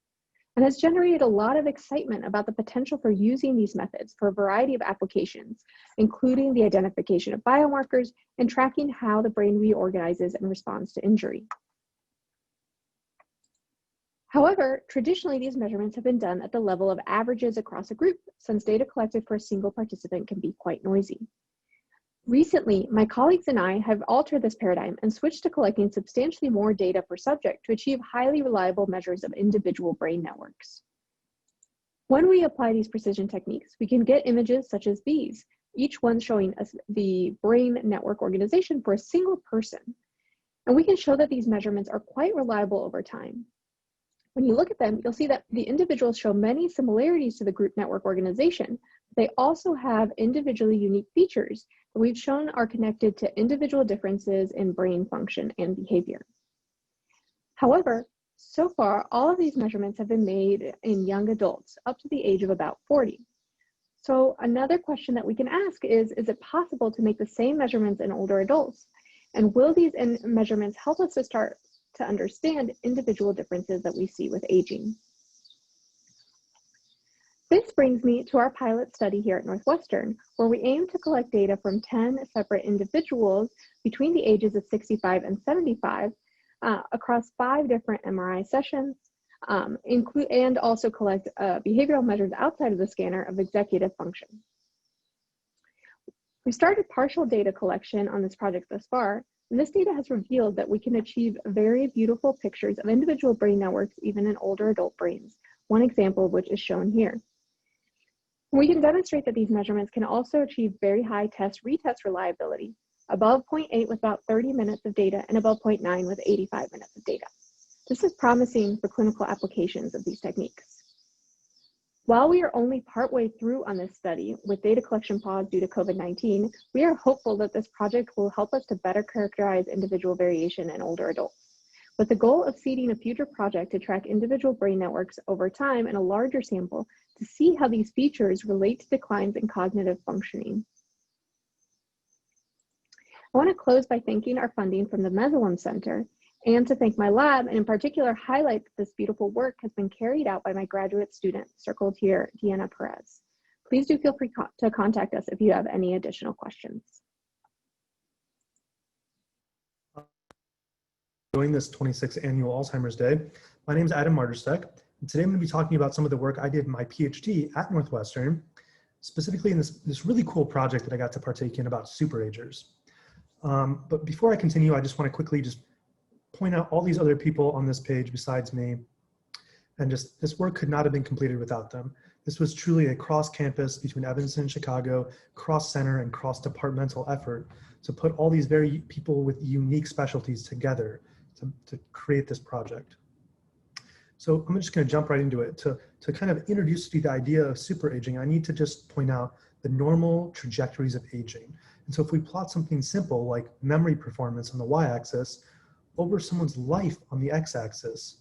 and has generated a lot of excitement about the potential for using these methods for a variety of applications, including the identification of biomarkers and tracking how the brain reorganizes and responds to injury. However, traditionally, these measurements have been done at the level of averages across a group, since data collected for a single participant can be quite noisy. Recently, my colleagues and I have altered this paradigm and switched to collecting substantially more data per subject to achieve highly reliable measures of individual brain networks. When we apply these precision techniques, we can get images such as these, each one showing us the brain network organization for a single person. And we can show that these measurements are quite reliable over time. When you look at them, you'll see that the individuals show many similarities to the group network organization. They also have individually unique features that we've shown are connected to individual differences in brain function and behavior. However, so far, all of these measurements have been made in young adults up to the age of about 40. So another question that we can ask is it possible to make the same measurements in older adults? And will these measurements help us to start to understand individual differences that we see with aging? This brings me to our pilot study here at Northwestern, where we aim to collect data from 10 separate individuals between the ages of 65 and 75 across 5 different MRI sessions, and also collect behavioral measures outside of the scanner of executive function. We started partial data collection on this project thus far, And this data has revealed that we can achieve very beautiful pictures of individual brain networks even in older adult brains, one example of which is shown here. We can demonstrate that these measurements can also achieve very high retest reliability, above 0.8 with about 30 minutes of data and above 0.9 with 85 minutes of data. This is promising for clinical applications of these techniques. While we are only partway through on this study with data collection pause due to COVID-19, we are hopeful that this project will help us to better characterize individual variation in older adults, with the goal of seeding a future project to track individual brain networks over time in a larger sample to see how these features relate to declines in cognitive functioning. I want to close by thanking our funding from the Mesolimb Center and to thank my lab, and in particular highlight that this beautiful work has been carried out by my graduate student, circled here, Deanna Perez. Please do feel free to contact us if you have any additional questions. During this 26th Annual Alzheimer's Day. My name is Adam Marderstek, and today I'm going to be talking about some of the work I did in my PhD at Northwestern, specifically in this really cool project that I got to partake in about superagers. But before I continue, I just want to quickly just point out all these other people on this page besides me, and just this work could not have been completed without them. This was truly a cross-campus between Evanston and Chicago, cross-center and cross-departmental effort to put all these very people with unique specialties together to create this project. So I'm just going to jump right into it. To kind of introduce you to the idea of superaging, I need to just point out the normal trajectories of aging. And so if we plot something simple like memory performance on the y-axis over someone's life on the x-axis,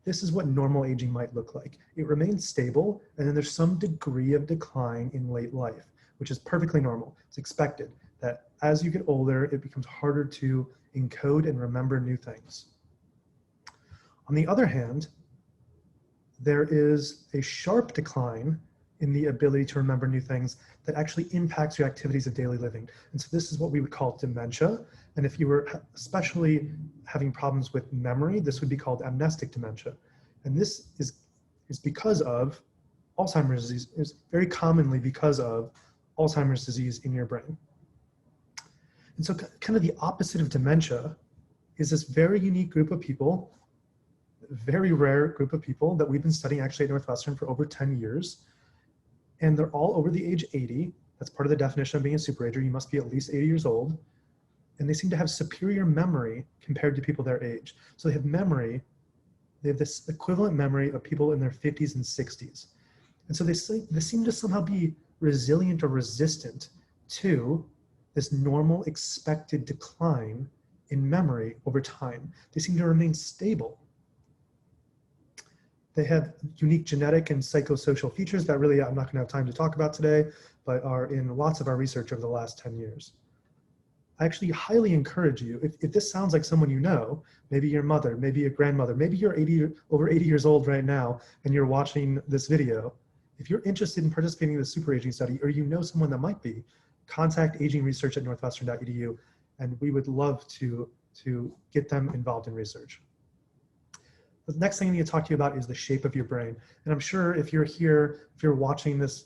this is what normal aging might look like. It remains stable, and then there's some degree of decline in late life, which is perfectly normal. It's expected that as you get older, it becomes harder to encode and remember new things. On the other hand, there is a sharp decline in the ability to remember new things that actually impacts your activities of daily living. And so this is what we would call dementia. And if you were especially having problems with memory, this would be called amnestic dementia. And this is because of Alzheimer's disease, is very commonly because of Alzheimer's disease in your brain. And so kind of the opposite of dementia is this very unique group of people, very rare group of people that we've been studying actually at Northwestern for over 10 years. And they're all over the age 80. That's part of the definition of being a superager. You must be at least 80 years old. And they seem to have superior memory compared to people their age. So they have memory, they have this equivalent memory of people in their 50s and 60s. And so they seem to somehow be resilient or resistant to this normal expected decline in memory over time. They seem to remain stable. They have unique genetic and psychosocial features that really I'm not going to have time to talk about today, but are in lots of our research over the last 10 years. I actually highly encourage you, if this sounds like someone you know, maybe your mother, maybe your grandmother, maybe you're over 80 years old right now and you're watching this video, if you're interested in participating in the superaging study, or you know someone that might be, contact agingresearch@northwestern.edu, and we would love to get them involved in research. The next thing I need to talk to you about is the shape of your brain. And I'm sure if you're here, if you're watching this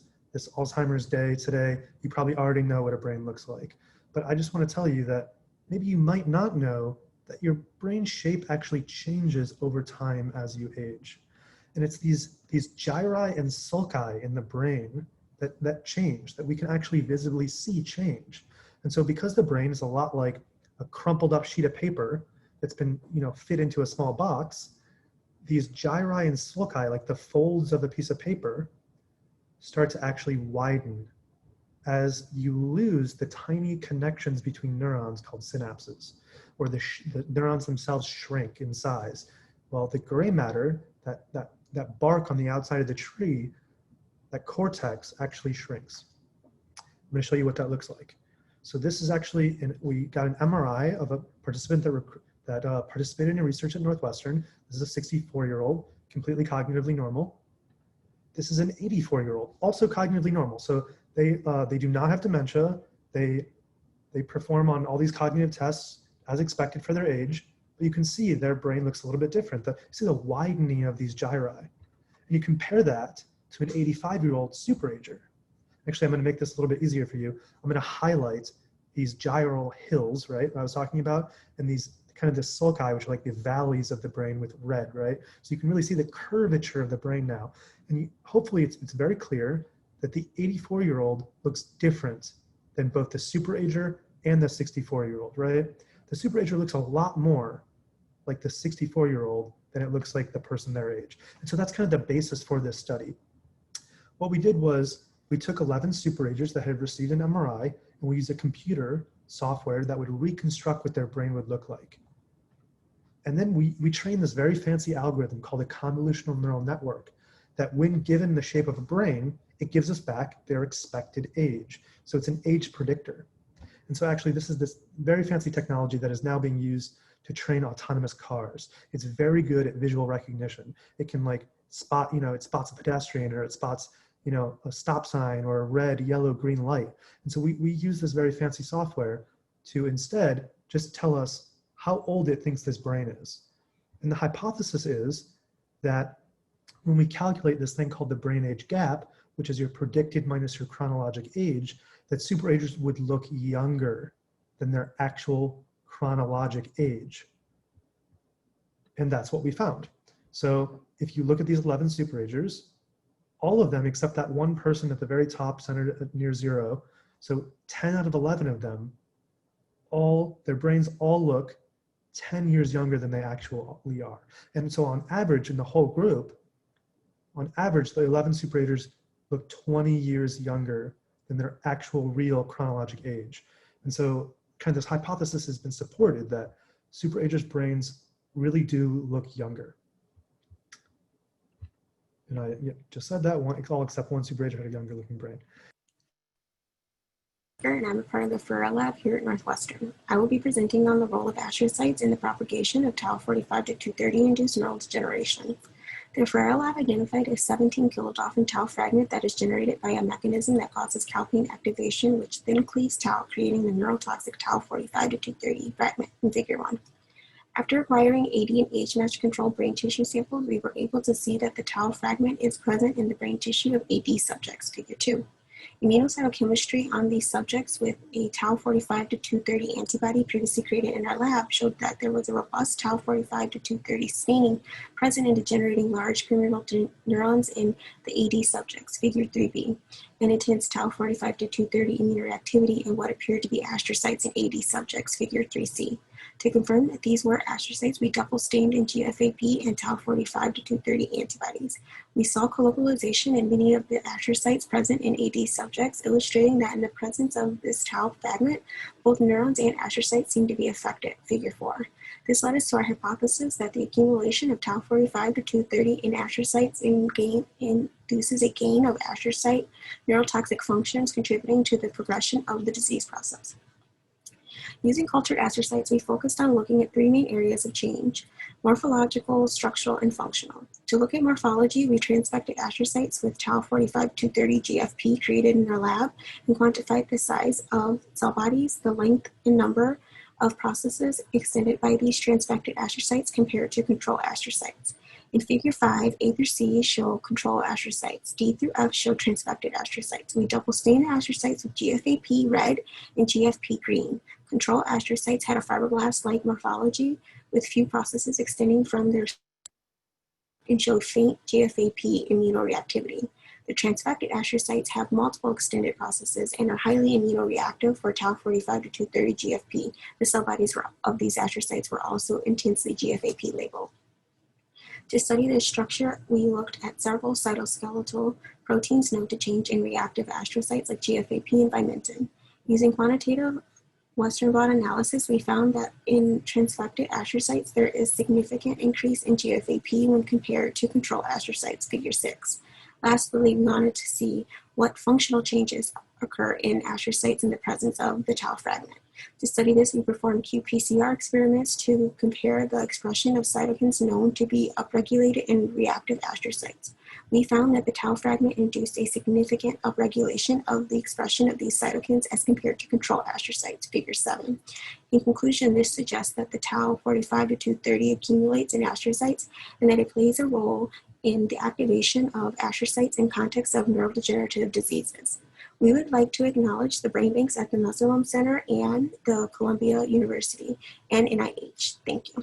Alzheimer's Day today, you probably already know what a brain looks like. But I just want to tell you that maybe you might not know that your brain shape actually changes over time as you age. And it's these gyri and sulci in the brain that change, that we can actually visibly see change. And so because the brain is a lot like a crumpled up sheet of paper that's been fit into a small box, these gyri and sulci, like the folds of a piece of paper, start to actually widen as you lose the tiny connections between neurons called synapses, or the neurons themselves shrink in size. Well, the gray matter, that bark on the outside of the tree, that cortex actually shrinks. I'm going to show you what that looks like. So this is actually, we got an MRI of a participant that participated in research at Northwestern. This is a 64-year-old, completely cognitively normal. This is an 84-year-old, also cognitively normal. So they do not have dementia. They perform on all these cognitive tests as expected for their age, but you can see their brain looks a little bit different. You see the widening of these gyri. And you compare that to an 85-year-old superager. Actually, I'm going to make this a little bit easier for you. I'm going to highlight these gyral hills, right, I was talking about, and these kind of the sulci, which are like the valleys of the brain with red, right? So you can really see the curvature of the brain now. And hopefully it's very clear that the 84-year-old looks different than both the superager and the 64-year-old, right? The superager looks a lot more like the 64-year-old than it looks like the person their age. And so that's kind of the basis for this study. What we did was we took 11 superagers that had received an MRI, and we used a computer software that would reconstruct what their brain would look like. And then we trained this very fancy algorithm called a convolutional neural network that when given the shape of a brain, it gives us back their expected age. So it's an age predictor. And so actually this is this very fancy technology that is now being used to train autonomous cars. It's very good at visual recognition. It can like spot, it spots a pedestrian, or it spots, a stop sign or a red, yellow, green light. And so we use this very fancy software to instead just tell us how old it thinks this brain is. And the hypothesis is that when we calculate this thing called the brain age gap, which is your predicted minus your chronologic age, that superagers would look younger than their actual chronologic age. And that's what we found. So if you look at these 11 superagers, all of them except that one person at the very top centered near 0, so 10 out of 11 of them, their brains all look 10 years younger than they actually are. And so on average in the whole group, on average the 11 superagers look 20 years younger than their actual real chronologic age. And so kind of this hypothesis has been supported that superagers' brains really do look younger. And I just said that, all except one superager had a younger looking brain. And I'm a part of the Frontal lab here at Northwestern. I will be presenting on the role of astrocytes in the propagation of tau 45 to 230 induced neural degeneration. The Frontal lab identified a 17 kilodalton tau fragment that is generated by a mechanism that causes calpain activation, which then cleaves tau, creating the neurotoxic tau 45 to 230 fragment in figure 1. After acquiring AD and age-matched control brain tissue samples, we were able to see that the tau fragment is present in the brain tissue of AD subjects, figure 2. Immunocytochemistry on these subjects with a tau 45 to 230 antibody previously created in our lab showed that there was a robust tau 45 to 230 staining present in degenerating large pyramidal neurons in the AD subjects, figure 3b, and intense tau 45 to 230 immunoreactivity in what appeared to be astrocytes in AD subjects, figure 3c. To confirm that these were astrocytes, we double stained in GFAP and tau 45 to 230 antibodies. We saw colocalization in many of the astrocytes present in AD subjects, illustrating that in the presence of this tau fragment, both neurons and astrocytes seem to be affected, figure 4. This led us to our hypothesis that the accumulation of tau 45 to 230 in astrocytes induces a gain of astrocyte neurotoxic functions, contributing to the progression of the disease process. Using cultured astrocytes, we focused on looking at 3 main areas of change: morphological, structural, and functional. To look at morphology, we transfected astrocytes with tau 45 to 230 GFP created in our lab and quantified the size of cell bodies, the length and number of processes extended by these transfected astrocytes compared to control astrocytes. In figure 5, A through C show control astrocytes. D through F show transfected astrocytes. We double stained the astrocytes with GFAP red and GFP green. Control astrocytes had a fibroblast-like morphology with few processes extending from their and showed faint GFAP immunoreactivity. The transfected astrocytes have multiple extended processes and are highly immunoreactive for tau 45 to 230 GFP. The cell bodies of these astrocytes were also intensely GFAP labeled. To study this structure, we looked at several cytoskeletal proteins known to change in reactive astrocytes like GFAP and vimentin. Using quantitative Western blot analysis, we found that in transfected astrocytes, there is significant increase in GFAP when compared to control astrocytes, figure 6. Lastly, we wanted to see what functional changes occur in astrocytes in the presence of the tau fragment. To study this, we performed qPCR experiments to compare the expression of cytokines known to be upregulated in reactive astrocytes. We found that the tau fragment induced a significant upregulation of the expression of these cytokines as compared to control astrocytes, figure 7. In conclusion, this suggests that the tau 45 to 230 accumulates in astrocytes and that it plays a role in the activation of astrocytes in context of neurodegenerative diseases. We would like to acknowledge the brain banks at the Mesulam Center and the Columbia University and NIH. Thank you.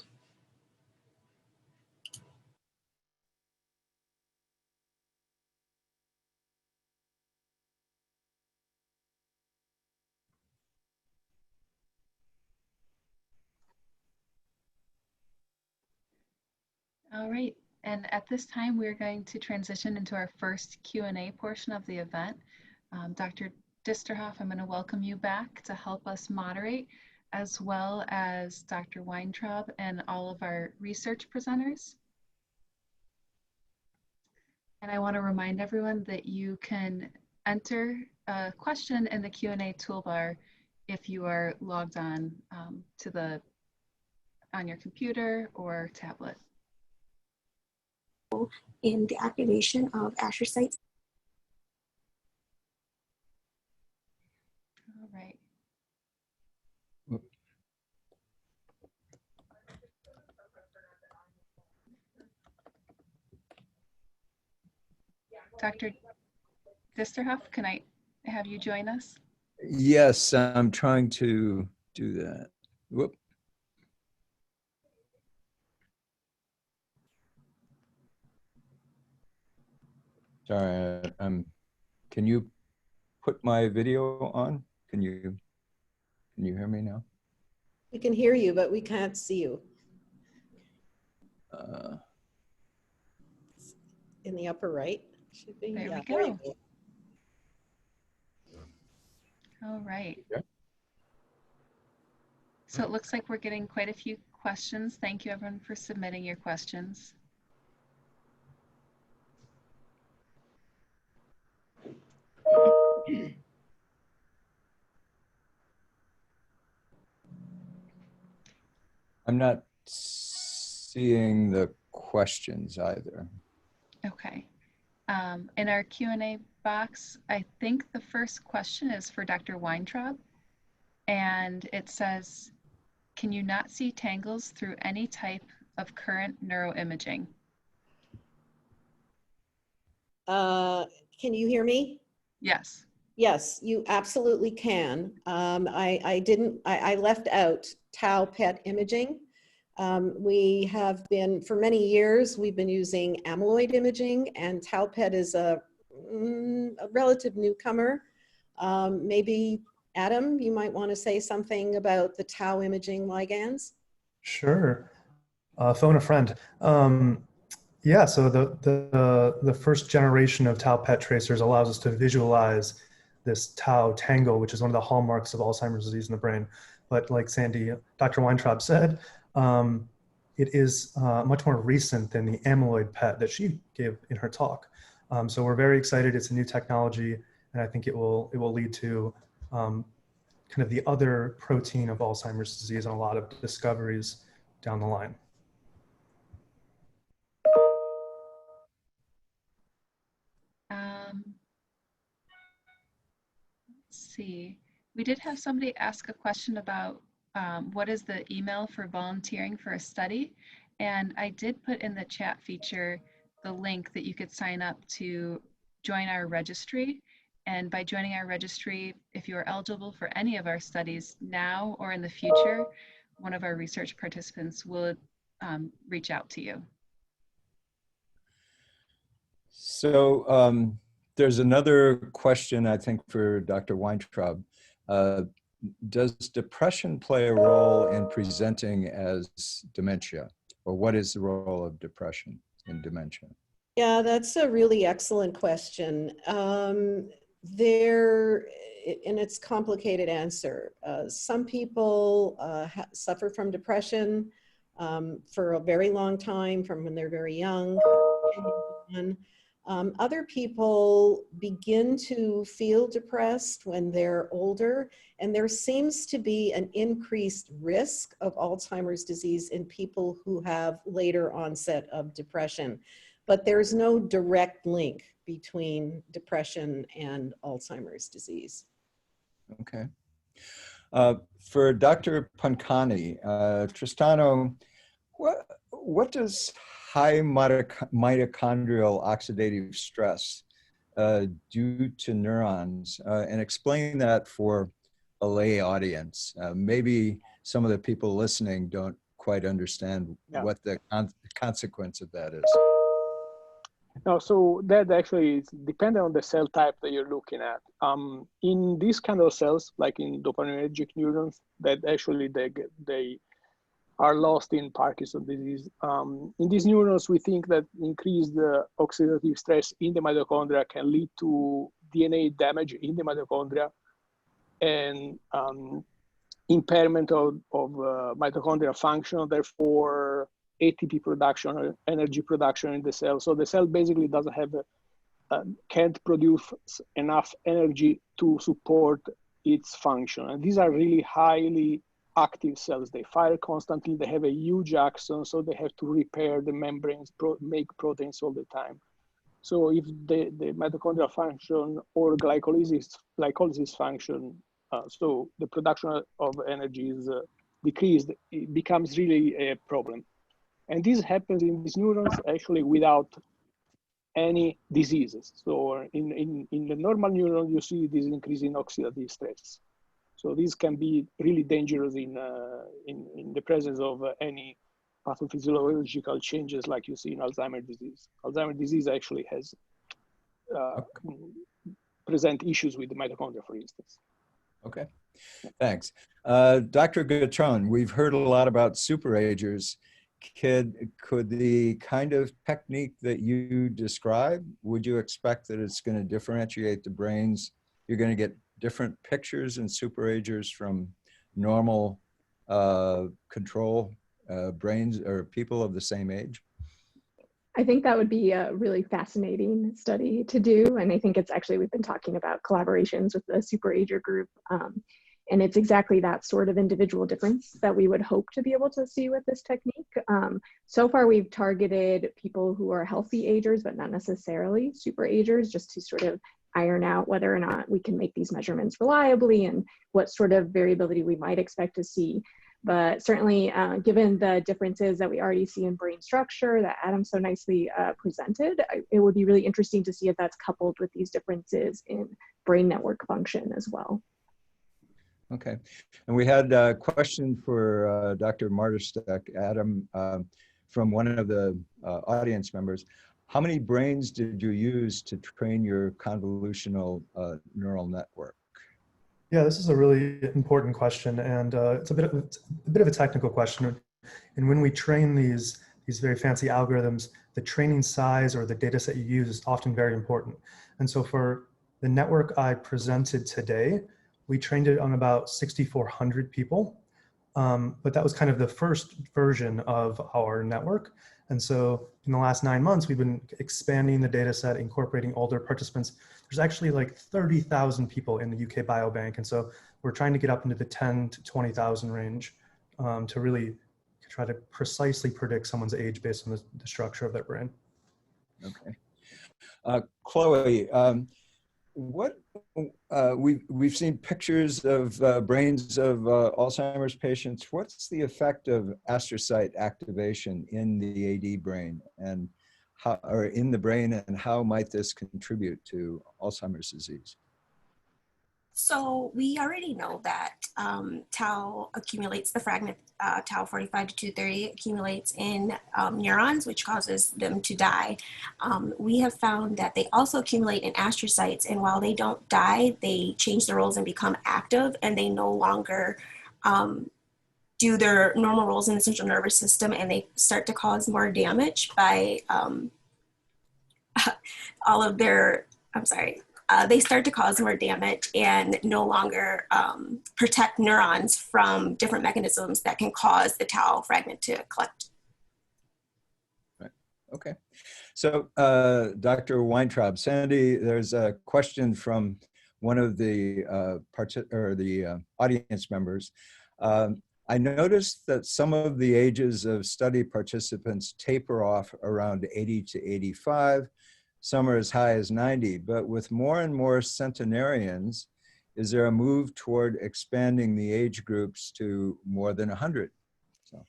All right, and at this time, we're going to transition into our first Q&A portion of the event. Dr. Dusterhoft, I'm going to welcome you back to help us moderate, as well as Dr. Weintraub and all of our research presenters. And I want to remind everyone that you can enter a question in the Q&A toolbar if you are logged on on your computer or tablet. In the activation of astrocytes. All right. Dr. Dusterhoft, can I have you join us? Yes, I'm trying to do that. Whoop. Sorry, can you put my video on? Can you hear me now? We can hear you, but we can't see you. In the upper right, should be. There yeah, we go. you go. All right. So it looks like we're getting quite a few questions. Thank you everyone for submitting your questions. I'm not seeing the questions either. Okay. In our Q&A box, I think the first question is for Dr. Weintraub, and it says, can you not see tangles through any type of current neuroimaging? Can you hear me? Yes. Yes, you absolutely can. I left out tau PET imaging. We have been, for many years, we've been using amyloid imaging, and tau PET is a relative newcomer. Maybe Adam, you might want to say something about the tau imaging ligands. Sure. Phone a friend. Yeah, so the first generation of tau PET tracers allows us to visualize this tau tangle, which is one of the hallmarks of Alzheimer's disease in the brain. But like Dr. Weintraub said, it is much more recent than the amyloid PET that she gave in her talk. So we're very excited. It's a new technology, and I think it will lead to kind of the other protein of Alzheimer's disease and a lot of discoveries down the line. Let's see. We did have somebody ask a question about what is the email for volunteering for a study? And I did put in the chat feature the link that you could sign up to join our registry. And by joining our registry, if you are eligible for any of our studies now or in the future, one of our research participants will reach out to you. So there's another question, I think, for Dr. Weintraub. Does depression play a role in presenting as dementia? Or what is the role of depression in dementia? Yeah, that's a really excellent question. And it's a complicated answer. Some people suffer from depression for a very long time, from when they're very young. Other people begin to feel depressed when they're older, and there seems to be an increased risk of Alzheimer's disease in people who have later onset of depression. But there's no direct link between depression and Alzheimer's disease. Okay. For Dr. Pancani, Tristano, what does high mitochondrial oxidative stress due to neurons, and explain that for a lay audience. Maybe some of the people listening don't quite understand what the consequence of that is. No, so that actually is dependent on the cell type that you're looking at. In these kind of cells, like in dopaminergic neurons, that actually they are lost in Parkinson's disease. In these neurons, we think that increased oxidative stress in the mitochondria can lead to DNA damage in the mitochondria and impairment of mitochondrial function, therefore ATP production or energy production in the cell. So the cell basically doesn't have, can't produce enough energy to support its function. And these are really highly active cells. They fire constantly, they have a huge axon, so they have to repair the membranes, make proteins all the time. So if the mitochondrial function or glycolysis function, so the production of energy is decreased, it becomes really a problem. And this happens in these neurons actually without any diseases. So in the normal neuron, you see this increase in oxidative stress. So these can be really dangerous in the presence of any pathophysiological changes like you see in Alzheimer's disease. Alzheimer's disease actually has present issues with the mitochondria, for instance. Okay, thanks. Dr. Gatron, we've heard a lot about superagers. Could the kind of technique that you describe, would you expect that it's going to differentiate the brains? You're going to get different pictures in superagers from normal control brains or people of the same age? I think that would be a really fascinating study to do. And I think it's actually, we've been talking about collaborations with the superager group. And it's exactly that sort of individual difference that we would hope to be able to see with this technique. So far, we've targeted people who are healthy agers, but not necessarily superagers, just to sort of iron out whether or not we can make these measurements reliably and what sort of variability we might expect to see. But certainly, given the differences that we already see in brain structure that Adam so nicely presented, it would be really interesting to see if that's coupled with these differences in brain network function as well. Okay, and we had a question for Dr. Mardersteck, Adam, from one of the audience members. How many brains did you use to train your convolutional neural network? Yeah, this is a really important question, and it's a bit of a technical question. And when we train these very fancy algorithms, the training size or the data set you use is often very important. And so for the network I presented today, we trained it on about 6,400 people, but that was kind of the first version of our network. And so in the last 9 months, we've been expanding the data set, incorporating older participants. There's actually like 30,000 people in the UK Biobank. And so we're trying to get up into the 10 to 20,000 range to really try to precisely predict someone's age based on the structure of their brain. Okay. Chloe, we've seen pictures of brains of Alzheimer's patients. What's the effect of astrocyte activation in the AD brain and how, or in the brain, and how might this contribute to Alzheimer's disease? So we already know that tau accumulates, the fragment tau 45 to 230 accumulates in neurons, which causes them to die. We have found that they also accumulate in astrocytes, and while they don't die, they change their roles and become active, and they no longer do their normal roles in the central nervous system, and they start to cause more damage by all of their, they start to cause more damage and no longer protect neurons from different mechanisms that can cause the tau fragment to collect. Right. Okay. So, Dr. Weintraub, Sandy, there's a question from one of the audience members. I noticed that some of the ages of study participants taper off around 80 to 85. Some are as high as 90, but with more and more centenarians, is there a move toward expanding the age groups to more than 100? So.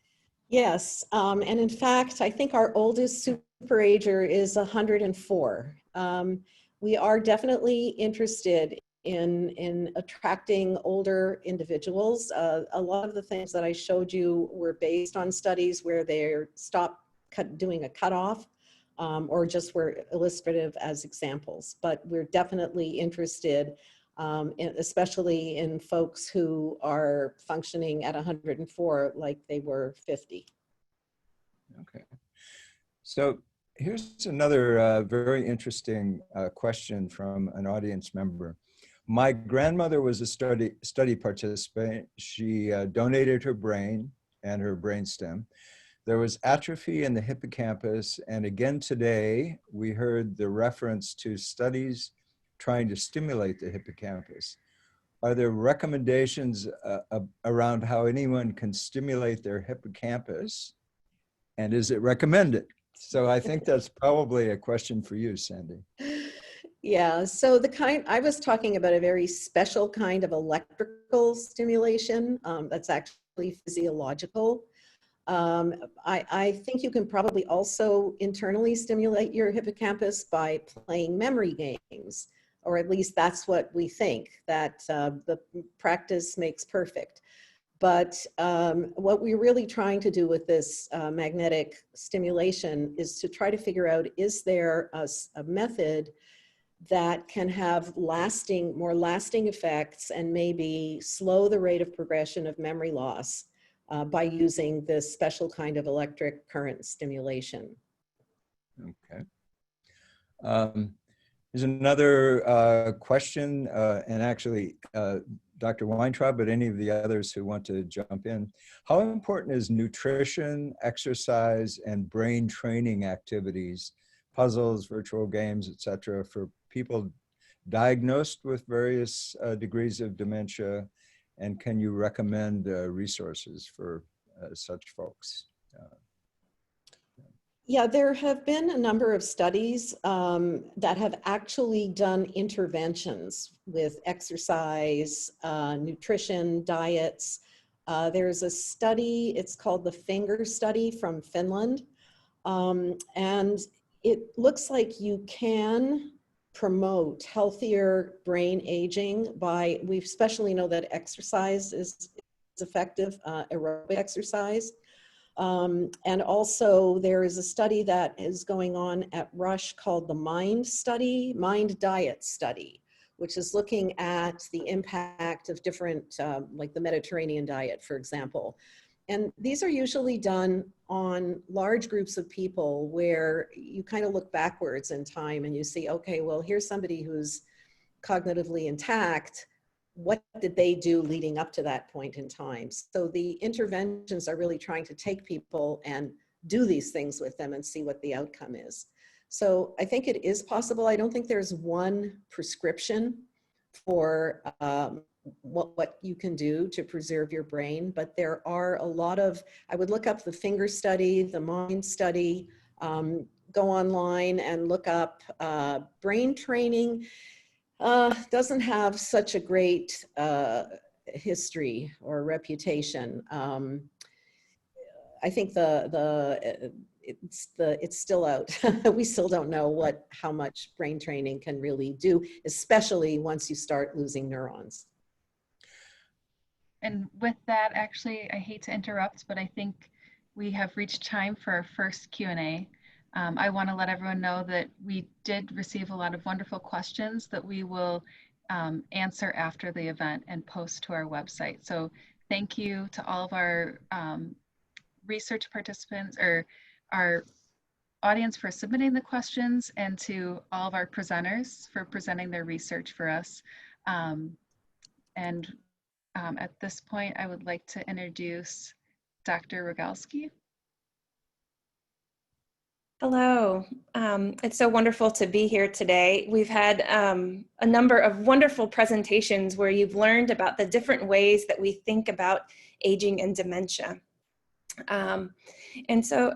Yes, and in fact, I think our oldest superager is 104. We are definitely interested in attracting older individuals. A lot of the things that I showed you were based on studies where they're doing a cutoff, or just were illustrative as examples. But we're definitely interested, especially in folks who are functioning at 104 like they were 50. Okay. So here's another very interesting question from an audience member. My grandmother was a study participant. She donated her brain and her brainstem. There was atrophy in the hippocampus, and again today, we heard the reference to studies trying to stimulate the hippocampus. Are there recommendations around how anyone can stimulate their hippocampus, and is it recommended? So I think that's probably a question for you, Sandy. Yeah, so I was talking about a very special kind of electrical stimulation that's actually physiological. I think you can probably also internally stimulate your hippocampus by playing memory games, or at least that's what we think, that the practice makes perfect. But what we're really trying to do with this magnetic stimulation is to try to figure out, is there a method that can have more lasting effects and maybe slow the rate of progression of memory loss by using this special kind of electric current stimulation. Okay. There's another question, and actually Dr. Weintraub, but any of the others who want to jump in. How important is nutrition, exercise, and brain training activities, puzzles, virtual games, etc., for people diagnosed with various degrees of dementia? And can you recommend resources for such folks? Yeah, there have been a number of studies that have actually done interventions with exercise, nutrition, diets. There's a study, it's called the Finger Study from Finland. And it looks like you can promote healthier brain aging by, we especially know that exercise is effective, aerobic exercise. And also there is a study that is going on at Rush called the Mind Diet Study, which is looking at the impact of different, like the Mediterranean diet, for example. And these are usually done on large groups of people where you kind of look backwards in time and you see, okay, well, here's somebody who's cognitively intact. What did they do leading up to that point in time? So the interventions are really trying to take people and do these things with them and see what the outcome is. So I think it is possible. I don't think there's one prescription for what you can do to preserve your brain, but there are a lot of, I would look up the Finger Study, the Mind Study, go online and look up brain training. Doesn't have such a great history or reputation. I think it's still out. We still don't know how much brain training can really do, especially once you start losing neurons. And with that, actually, I hate to interrupt, but I think we have reached time for our first Q&A. I want to let everyone know that we did receive a lot of wonderful questions that we will answer after the event and post to our website. So thank you to all of our research participants or our audience for submitting the questions, and to all of our presenters for presenting their research for us. At this point, I would like to introduce Dr. Rogowsky. Hello, it's so wonderful to be here today. We've had a number of wonderful presentations where you've learned about the different ways that we think about aging and dementia. And so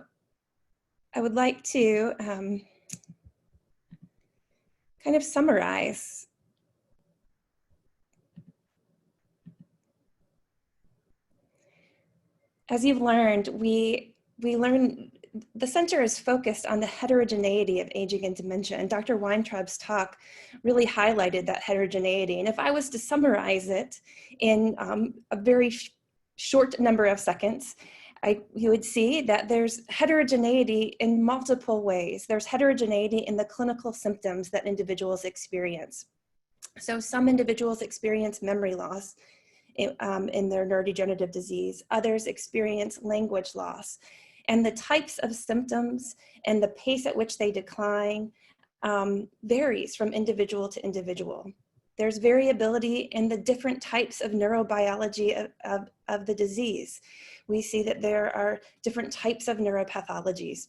I would like to kind of summarize. As you've learned, we learn the center is focused on the heterogeneity of aging and dementia, and Dr. Weintraub's talk really highlighted that heterogeneity. And if I was to summarize it in a very short number of seconds, you would see that there's heterogeneity in multiple ways. There's heterogeneity in the clinical symptoms that individuals experience. So some individuals experience memory loss in their neurodegenerative disease. Others experience language loss. And the types of symptoms and the pace at which they decline varies from individual to individual. There's variability in the different types of neurobiology of the disease. We see that there are different types of neuropathologies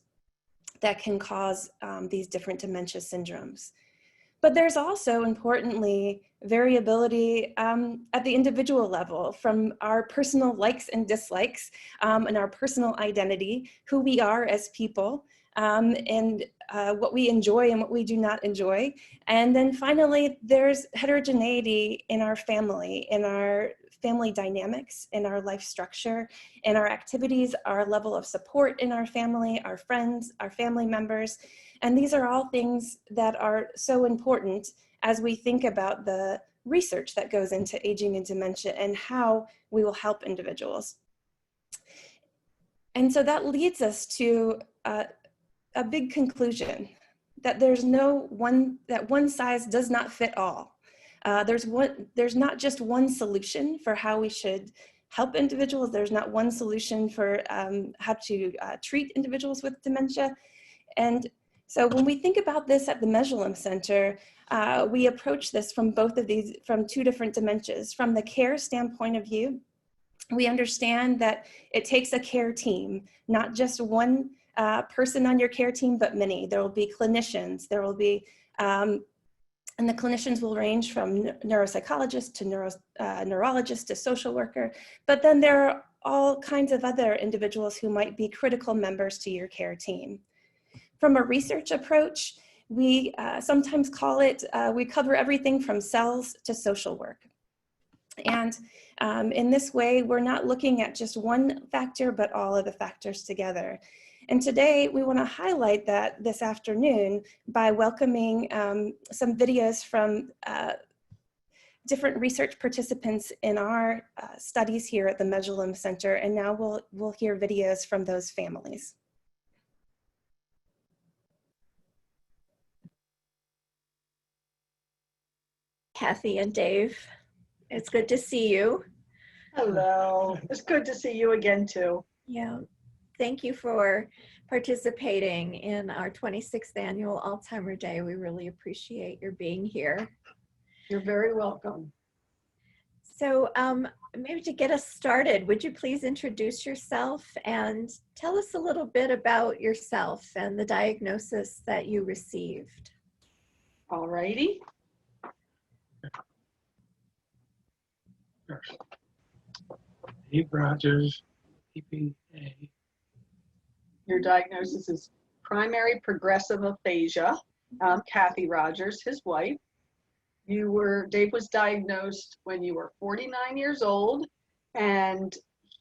that can cause these different dementia syndromes. But there's also, importantly, variability at the individual level, from our personal likes and dislikes and our personal identity, who we are as people, and what we enjoy and what we do not enjoy. And then finally, there's heterogeneity in our family dynamics, in our life structure, in our activities, our level of support in our family, our friends, our family members. And these are all things that are so important as we think about the research that goes into aging and dementia and how we will help individuals. And so that leads us to a big conclusion, that there's one size does not fit all. There's not just one solution for how we should help individuals. There's not one solution for how to treat individuals with dementia. And so when we think about this at the Mesulam Center, we approach this from from two different dementias. From the care standpoint of view, we understand that it takes a care team, not just one person on your care team, but many. There will be clinicians, there will be, and the clinicians will range from neuropsychologists to neurologists to social worker, but then there are all kinds of other individuals who might be critical members to your care team. From a research approach, we sometimes call it, we cover everything from cells to social work. And in this way, we're not looking at just one factor, but all of the factors together. And today, we want to highlight that this afternoon by welcoming some videos from different research participants in our studies here at the Mesulam Center. And now we'll hear videos from those families. Kathy and Dave, it's good to see you. Hello, it's good to see you again too. Yeah, thank you for participating in our 26th Annual Alzheimer Day. We really appreciate your being here. You're very welcome. So maybe to get us started, would you please introduce yourself and tell us a little bit about yourself and the diagnosis that you received? All righty. Dave Rogers, EPA. Your diagnosis is primary progressive aphasia. Kathy Rogers, his wife. Dave was diagnosed when you were 49 years old, and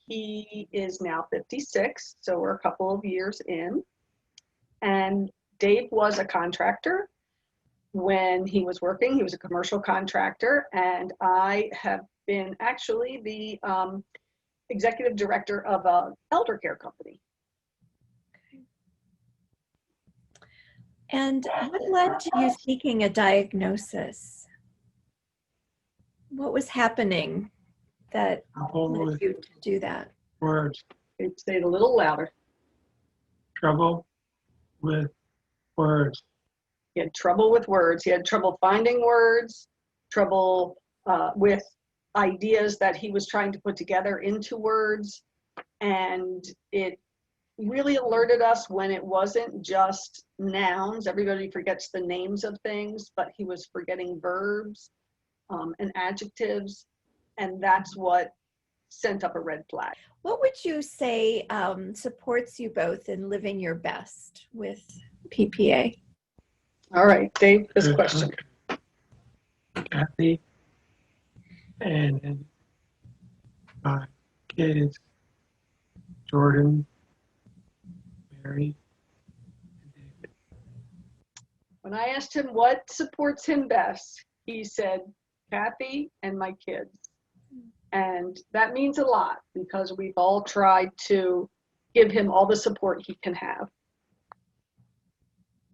he is now 56, so we're a couple of years in. And Dave was a contractor. When he was working, he was a commercial contractor, and I have been actually the executive director of an elder care company. Okay. And what led to you seeking a diagnosis? What was happening that led you to do that? Words. Say it a little louder. Trouble with words. He had trouble with words. He had trouble finding words, trouble with ideas that he was trying to put together into words. And it really alerted us when it wasn't just nouns. Everybody forgets the names of things, but he was forgetting verbs and adjectives. And that's what sent up a red flag. What would you say supports you both in living your best with PPA? All right, Dave, this question. Kathy and my kids, Jordan, Mary, and David. When I asked him what supports him best, he said, Kathy and my kids. And that means a lot because we've all tried to give him all the support he can have.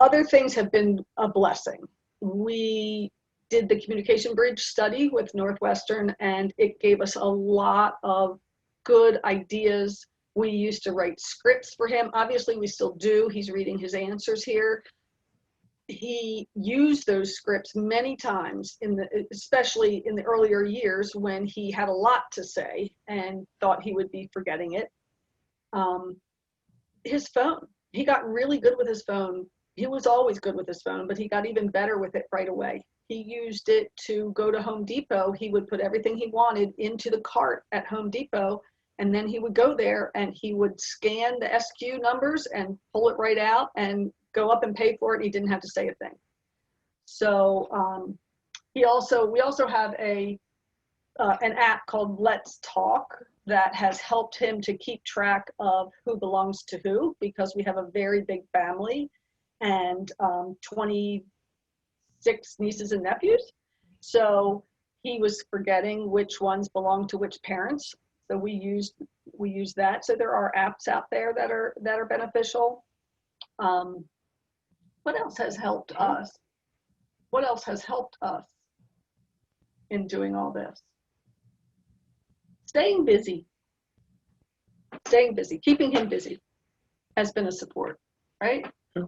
Other things have been a blessing. We did the communication bridge study with Northwestern, and it gave us a lot of good ideas. We used to write scripts for him. Obviously, we still do. He's reading his answers here. He used those scripts many times, especially in the earlier years when he had a lot to say and thought he would be forgetting it. His phone, he got really good with his phone. He was always good with his phone, but he got even better with it right away. He used it to go to Home Depot. He would put everything he wanted into the cart at Home Depot, and then he would go there and he would scan the SQ numbers and pull it right out and go up and pay for it. He didn't have to say a thing. So we also have an app called Let's Talk that has helped him to keep track of who belongs to who, because we have a very big family and 26 nieces and nephews. So he was forgetting which ones belong to which parents. So we use that. So there are apps out there that are beneficial. What else has helped us? What else has helped us in doing all this? Staying busy, keeping him busy has been a support, right? Yeah.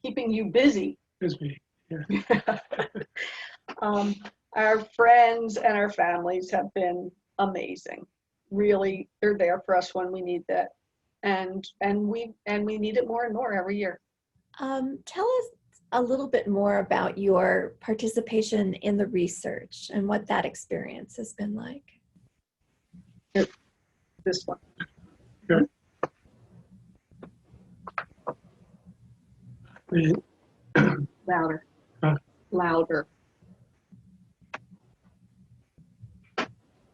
Keeping you busy. Busy, yeah. Our friends and our families have been amazing. Really, they're there for us when we need that, and we need it more and more every year. Tell us a little bit more about your participation in the research and what that experience has been like. This one. Good. Louder. Huh? Louder.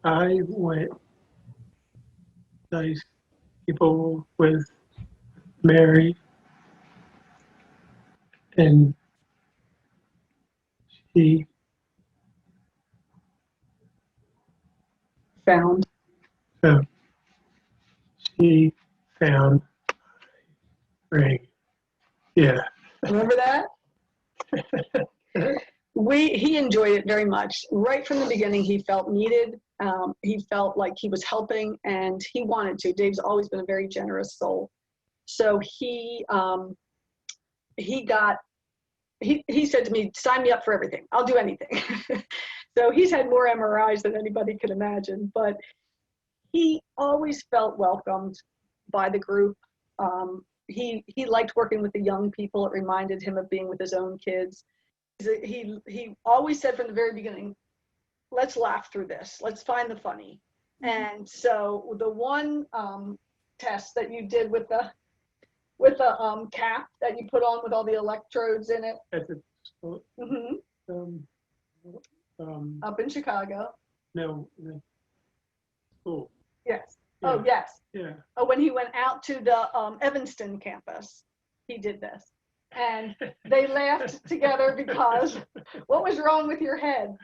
I went nice people with Mary, and she Found. She found ring. Yeah. Remember that? He enjoyed it very much. Right from the beginning, he felt needed. He felt like he was helping, and he wanted to. Dave's always been a very generous soul. So he said to me, sign me up for everything. I'll do anything. So he's had more MRIs than anybody could imagine, but he always felt welcomed by the group. He liked working with the young people. It reminded him of being with his own kids. He always said from the very beginning, let's laugh through this. Let's find the funny. And so the one test that you did with the cap that you put on with all the electrodes in it. At the school. Up in Chicago. No, the school. Yes. Yeah. Oh, yes. Yeah. Oh, when he went out to the Evanston campus, he did this. And they laughed together because what was wrong with your head?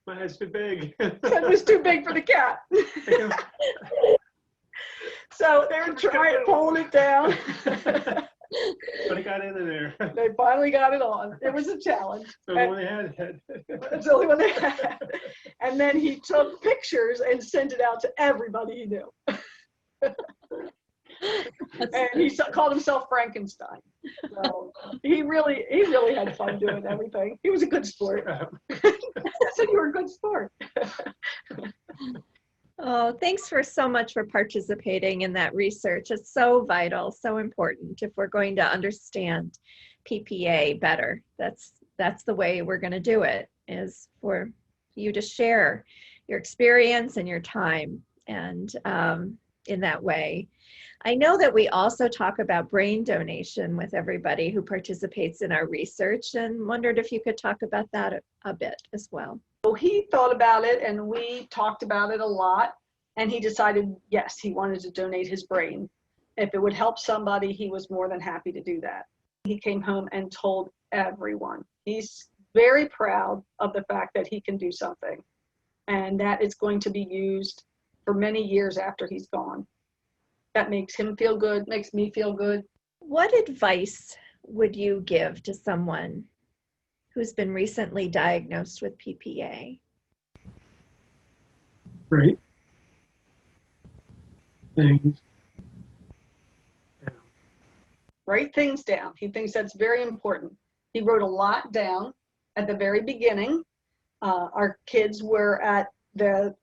My head's too big. It was too big for the cat. So they were trying pulling it down. But it got into there. They finally got it on. It was a challenge. So the one they had. It's the only one they had. And then he took pictures and sent it out to everybody he knew. And he called himself Frankenstein. So he really had fun doing everything. He was a good sport. I said you were a good sport. Oh, thanks so much for participating in that research. It's so vital, so important if we're going to understand PPA better. That's the way we're going to do it, is for you to share your experience and your time, and in that way. I know that we also talk about brain donation with everybody who participates in our research, and wondered if you could talk about that a bit as well. So he thought about it, and we talked about it a lot, and he decided, yes, he wanted to donate his brain. If it would help somebody, he was more than happy to do that. He came home and told everyone. He's very proud of the fact that he can do something, and that it's going to be used for many years after he's gone. That makes him feel good, makes me feel good. What advice would you give to someone who's been recently diagnosed with PPA? Right. Things. Write things down. He thinks that's very important. He wrote a lot down at the very beginning. Our kids were at the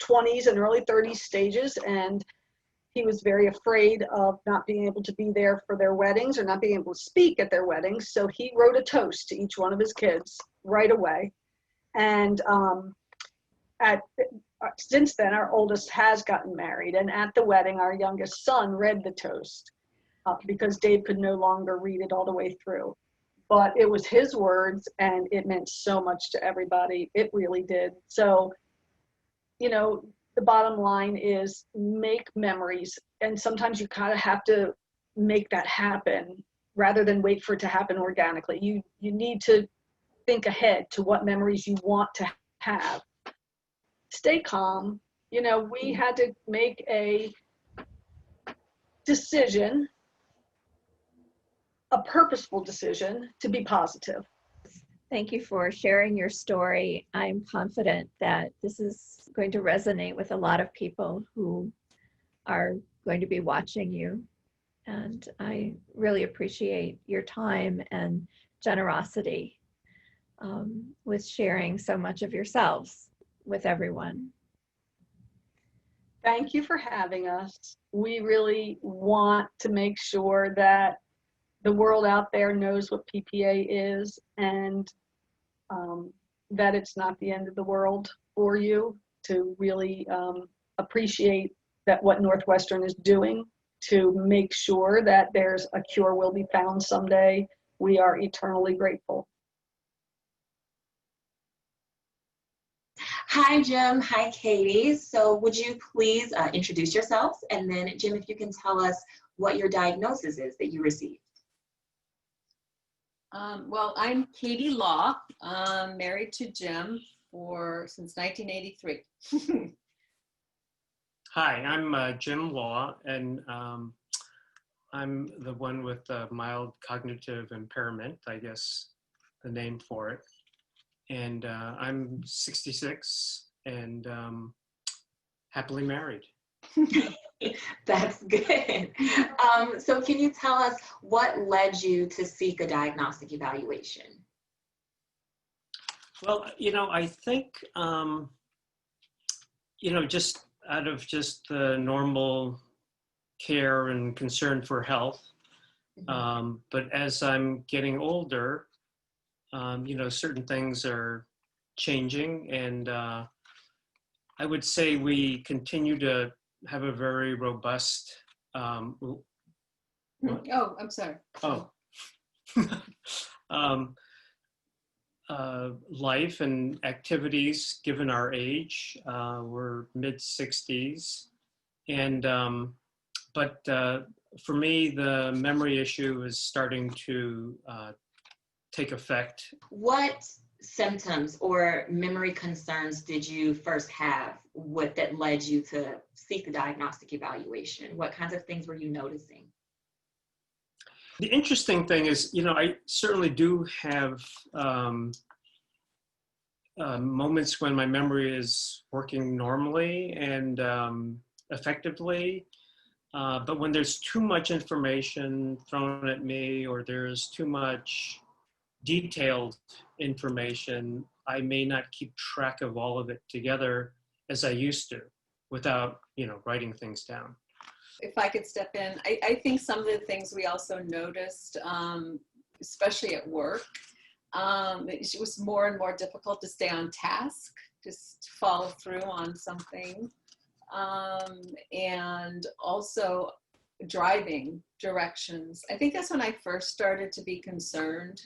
20s and early 30s stages, and he was very afraid of not being able to be there for their weddings or not being able to speak at their weddings. So he wrote a toast to each one of his kids right away. And since then, our oldest has gotten married. And at the wedding, our youngest son read the toast because Dave could no longer read it all the way through. But it was his words, and it meant so much to everybody. It really did. So, you know, the bottom line is make memories. And sometimes you kind of have to make that happen rather than wait for it to happen organically. You need to think ahead to what memories you want to have. Stay calm. You know, we had to make a decision, a purposeful decision to be positive. Thank you for sharing your story. I'm confident that this is going to resonate with a lot of people who are going to be watching you. And I really appreciate your time and generosity with sharing so much of yourselves with everyone. Thank you for having us. We really want to make sure that the world out there knows what PPA is, and that it's not the end of the world for you, to really appreciate that what Northwestern is doing to make sure that there's a cure will be found someday. We are eternally grateful. Hi, Jim. Hi, Katie. So would you please introduce yourselves? And then, Jim, if you can tell us what your diagnosis is that you received. Well, I'm Katie Law. I'm married to Jim since 1983. Hi, I'm Jim Law, and I'm the one with mild cognitive impairment, I guess the name for it. And I'm 66 and happily married. That's good. So can you tell us what led you to seek a diagnostic evaluation? Well, you know, I think, you know, just out of just the normal care and concern for health. But as I'm getting older, you know, certain things are changing, and I would say we continue to have a very robust Oh, I'm sorry. Life and activities given our age. We're mid-60s, and but for me, the memory issue is starting to take effect. What symptoms or memory concerns did you first have that led you to seek a diagnostic evaluation? What kinds of things were you noticing? The interesting thing is, you know, I certainly do have moments when my memory is working normally and effectively, but when there's too much information thrown at me, or there's too much detailed information, I may not keep track of all of it together as I used to, without, you know, writing things down. If I could step in, I think some of the things we also noticed, especially at work, it was more and more difficult to stay on task, just follow through on something. And also driving directions. I think that's when I first started to be concerned,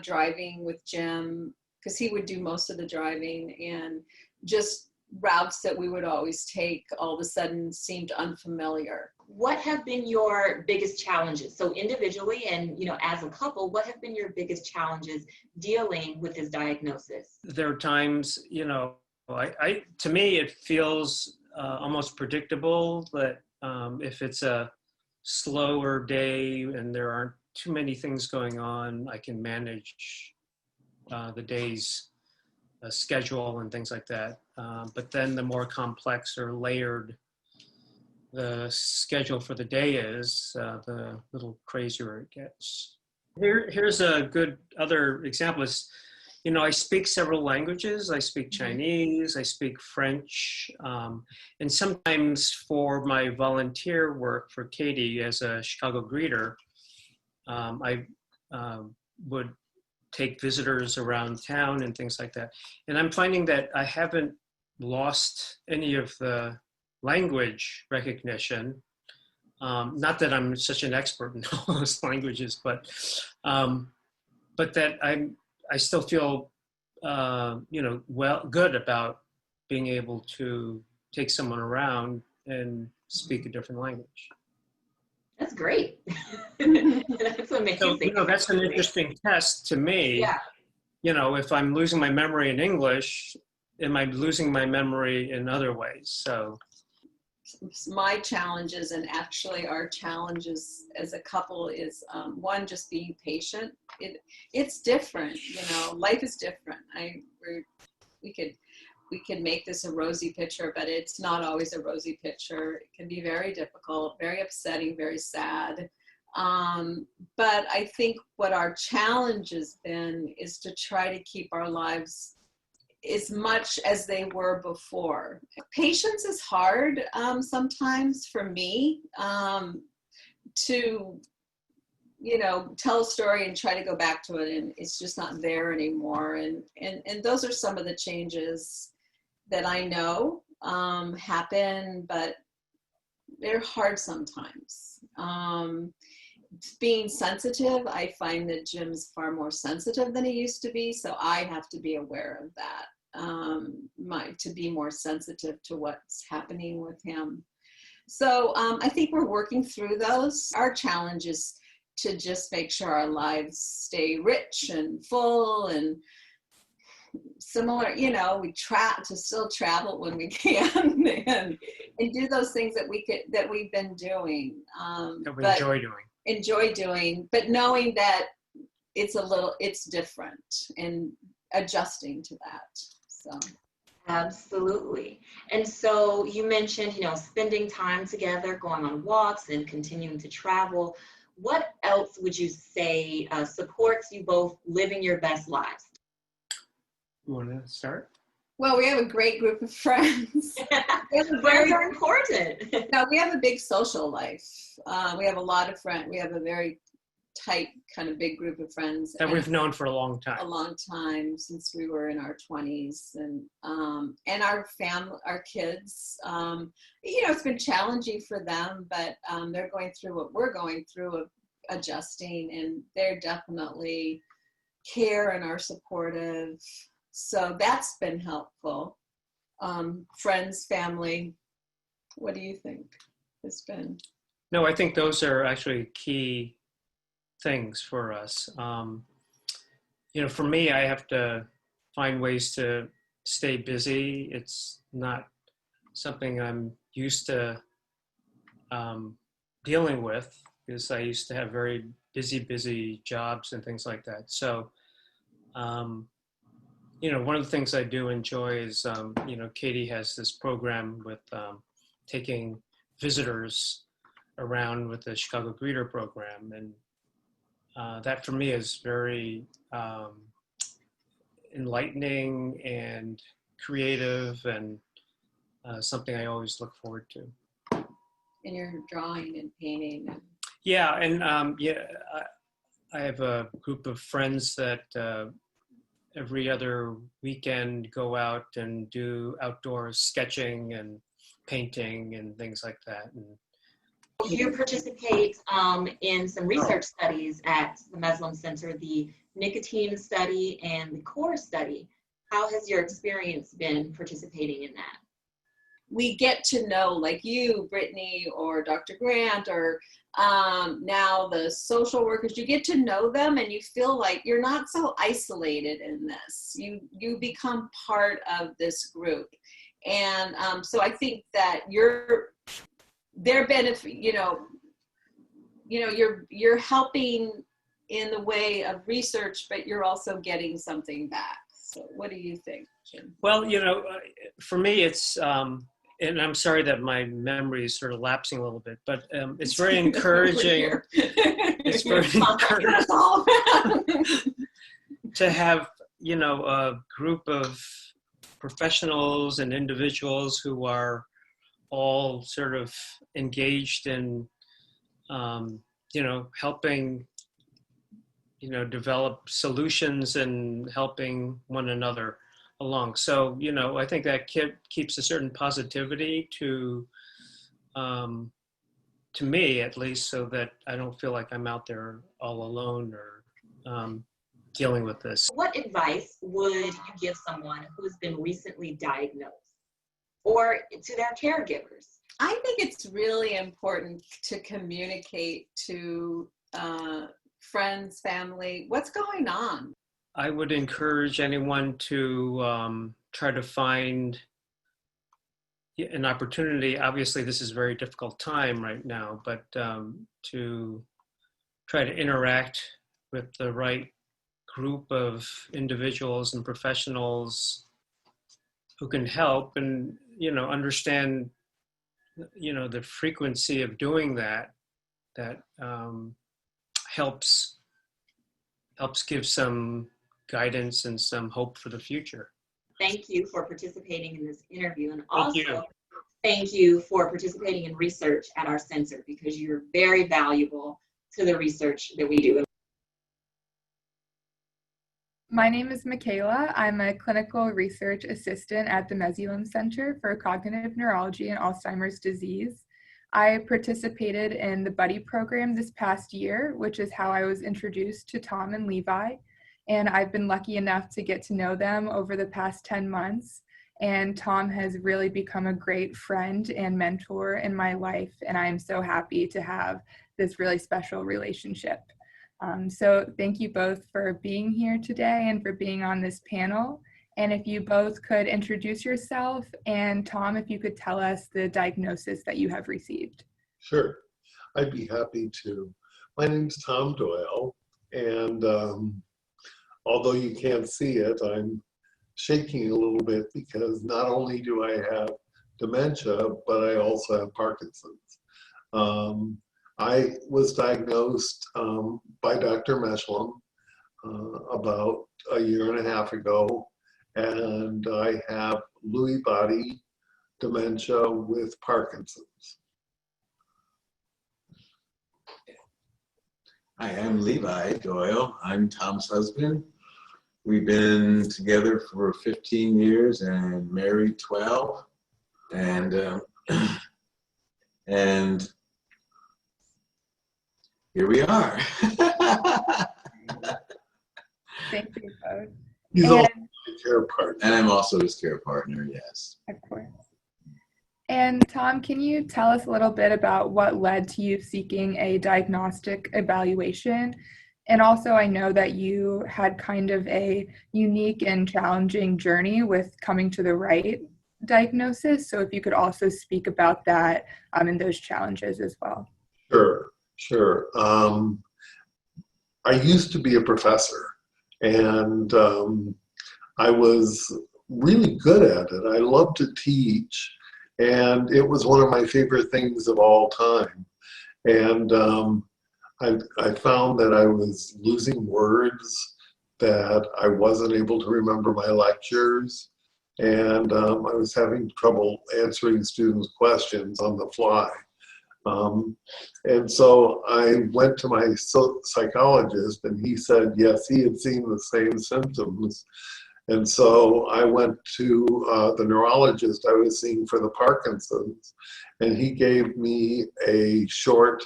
driving with Jim, because he would do most of the driving, and just routes that we would always take all of a sudden seemed unfamiliar. what have been your biggest challenges? So individually and, you know, as a couple, what have been your biggest challenges dealing with this diagnosis? There are times, you know, to me, it feels almost predictable that if it's a slower day and there aren't too many things going on, I can manage the day's schedule and things like that. But then the more complex or layered the schedule for the day is, the little crazier it gets. Here's a good other example is, you know, I speak several languages. I speak Chinese, I speak French, and sometimes for my volunteer work for Katie as a Chicago greeter, I would take visitors around town and things like that. And I'm finding that I haven't lost any of the language recognition. Not that I'm such an expert in all those languages, but that I still feel, you know, good about being able to take someone around and speak a different language. That's great. That's amazing. So, you know, that's an interesting test to me. Yeah. You know, if I'm losing my memory in English, am I losing my memory in other ways? So my challenges, and actually our challenges as a couple, is one, just being patient. It's different, you know, life is different. We could make this a rosy picture, but it's not always a rosy picture. It can be very difficult, very upsetting, very sad. But I think what our challenge has been is to try to keep our lives as much as they were before. Patience is hard sometimes for me, to, you know, tell a story and try to go back to it, and it's just not there anymore. And those are some of the changes that I know happen, but they're hard sometimes. Being sensitive, I find that Jim's far more sensitive than he used to be, so I have to be aware of that, to be more sensitive to what's happening with him. So I think we're working through those. Our challenge is to just make sure our lives stay rich and full and similar, you know, we try to still travel when we can and do those things that we've been doing. that we enjoy doing. But knowing that it's different and adjusting to that, so. Absolutely. And so you mentioned, you know, spending time together, going on walks and continuing to travel. What else would you say supports you both living your best lives? You want to start? Well, we have a great group of friends. Friends are important. No, we have a big social life. We have a lot of friends. We have a very tight, kind of big group of friends that we've known for a long time. A long time, since we were in our 20s, and our family, our kids. You know, it's been challenging for them, but they're going through what we're going through of adjusting, and they're definitely care and are supportive. So that's been helpful. Friends, family, what do you think has been? No, I think those are actually key things for us. You know, for me, I have to find ways to stay busy. It's not something I'm used to dealing with, because I used to have very busy jobs and things like that. So, you know, one of the things I do enjoy is, you know, Katie has this program with taking visitors around with the Chicago Greeter program. And that for me is very enlightening and creative, and something I always look forward to. And you're drawing and painting. Yeah, and I have a group of friends that every other weekend go out and do outdoor sketching and painting and things like that. And you participate in some research studies at the Mesolimb Center, the nicotine study and the core study. How has your experience been participating in that? we get to know, like you, Brittany, or Dr. Grant, or now the social workers, you get to know them and you feel like you're not so isolated in this. You become part of this group. And so I think that their benefit, you're helping in the way of research, but you're also getting something back. So what do you think, Jim? Well, for me, it's, and I'm sorry that my memory is sort of lapsing a little bit, but it's very encouraging. It's very encouraging to have, a group of professionals and individuals who are all sort of engaged in, helping, develop solutions and helping one another along. So, I think that keeps a certain positivity to me, at least, so that I don't feel like I'm out there all alone or dealing with this. What advice would you give someone who's been recently diagnosed or to their caregivers? I think it's really important to communicate to friends, family, what's going on. I would encourage anyone to try to find an opportunity. Obviously, this is a very difficult time right now, but to try to interact with the right group of individuals and professionals who can help and, understand, the frequency of doing that helps give some guidance and some hope for the future. Thank you for participating in this interview, and also thank you for participating in research at our center, because you're very valuable to the research that we do. My name is Michaela. I'm a clinical research assistant at the Mesulam Center for Cognitive Neurology and Alzheimer's Disease. I participated in the Buddy program this past year, which is how I was introduced to Tom and Levi. And I've been lucky enough to get to know them over the past 10 months. And Tom has really become a great friend and mentor in my life. And I am so happy to have this really special relationship. So thank you both for being here today and for being on this panel. And if you both could introduce yourself, and Tom, if you could tell us the diagnosis that you have received. Sure, I'd be happy to. My name's Tom Doyle, and although you can't see it, I'm shaking a little bit because not only do I have dementia, but I also have Parkinson's. I was diagnosed by Dr. Mesulam about a year and a half ago, and I have Lewy body dementia with Parkinson's. Hi, I'm Levi Doyle. I'm Tom's husband. We've been together for 15 years and married 12. And here we are. Thank you both. He's also a care partner. And I'm also his care partner, yes. Of course. And Tom, can you tell us a little bit about what led to you seeking a diagnostic evaluation? And also, I know that you had kind of a unique and challenging journey with coming to the right diagnosis. So if you could also speak about that and those challenges as well. Sure. I used to be a professor, and I was really good at it. I loved to teach, and it was one of my favorite things of all time. And I found that I was losing words, that I wasn't able to remember my lectures, and I was having trouble answering students' questions on the fly. And so I went to my psychologist, and he said, yes, he had seen the same symptoms. And so I went to the neurologist I was seeing for the Parkinson's, and he gave me a short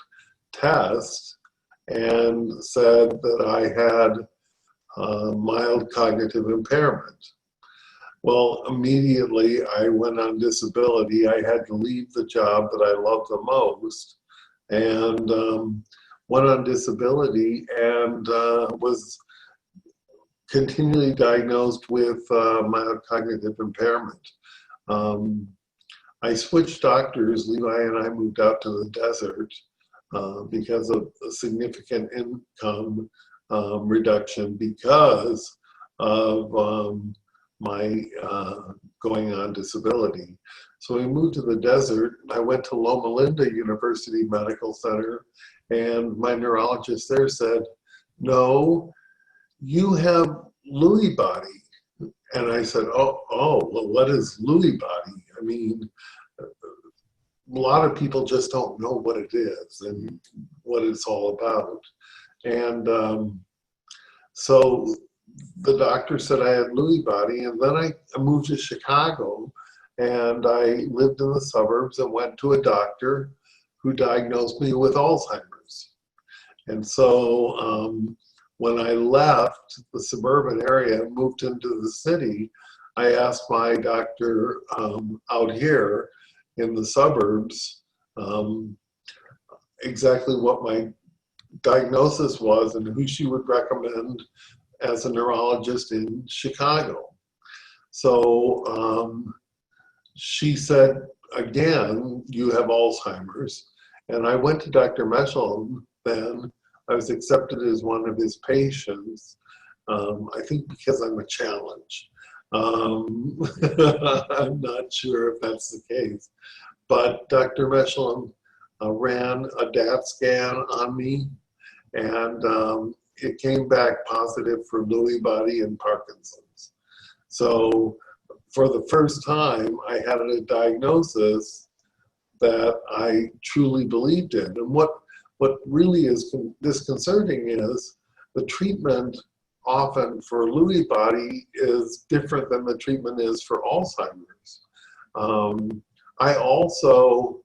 test and said that I had mild cognitive impairment. Well, immediately I went on disability. I had to leave the job that I loved the most, and went on disability and was continually diagnosed with mild cognitive impairment. I switched doctors. Levi and I moved out to the desert because of a significant income reduction because of my going on disability. So we moved to the desert. I went to Loma Linda University Medical Center, and my neurologist there said, "No, you have Lewy body." And I said, oh, well, what is Lewy body? I mean, a lot of people just don't know what it is and what it's all about. And so the doctor said I had Lewy body, and then I moved to Chicago, and I lived in the suburbs and went to a doctor who diagnosed me with Alzheimer's. And so when I left the suburban area and moved into the city, I asked my doctor out here in the suburbs exactly what my diagnosis was and who she would recommend as a neurologist in Chicago. So she said, again, you have Alzheimer's. And I went to Dr. Mesulam then. I was accepted as one of his patients, I think because I'm a challenge. I'm not sure if that's the case. But Dr. Mesulam ran a DAT scan on me, and it came back positive for Lewy body and Parkinson's. So for the first time, I had a diagnosis that I truly believed in. And what really is disconcerting is the treatment often for Lewy body is different than the treatment is for Alzheimer's. I also,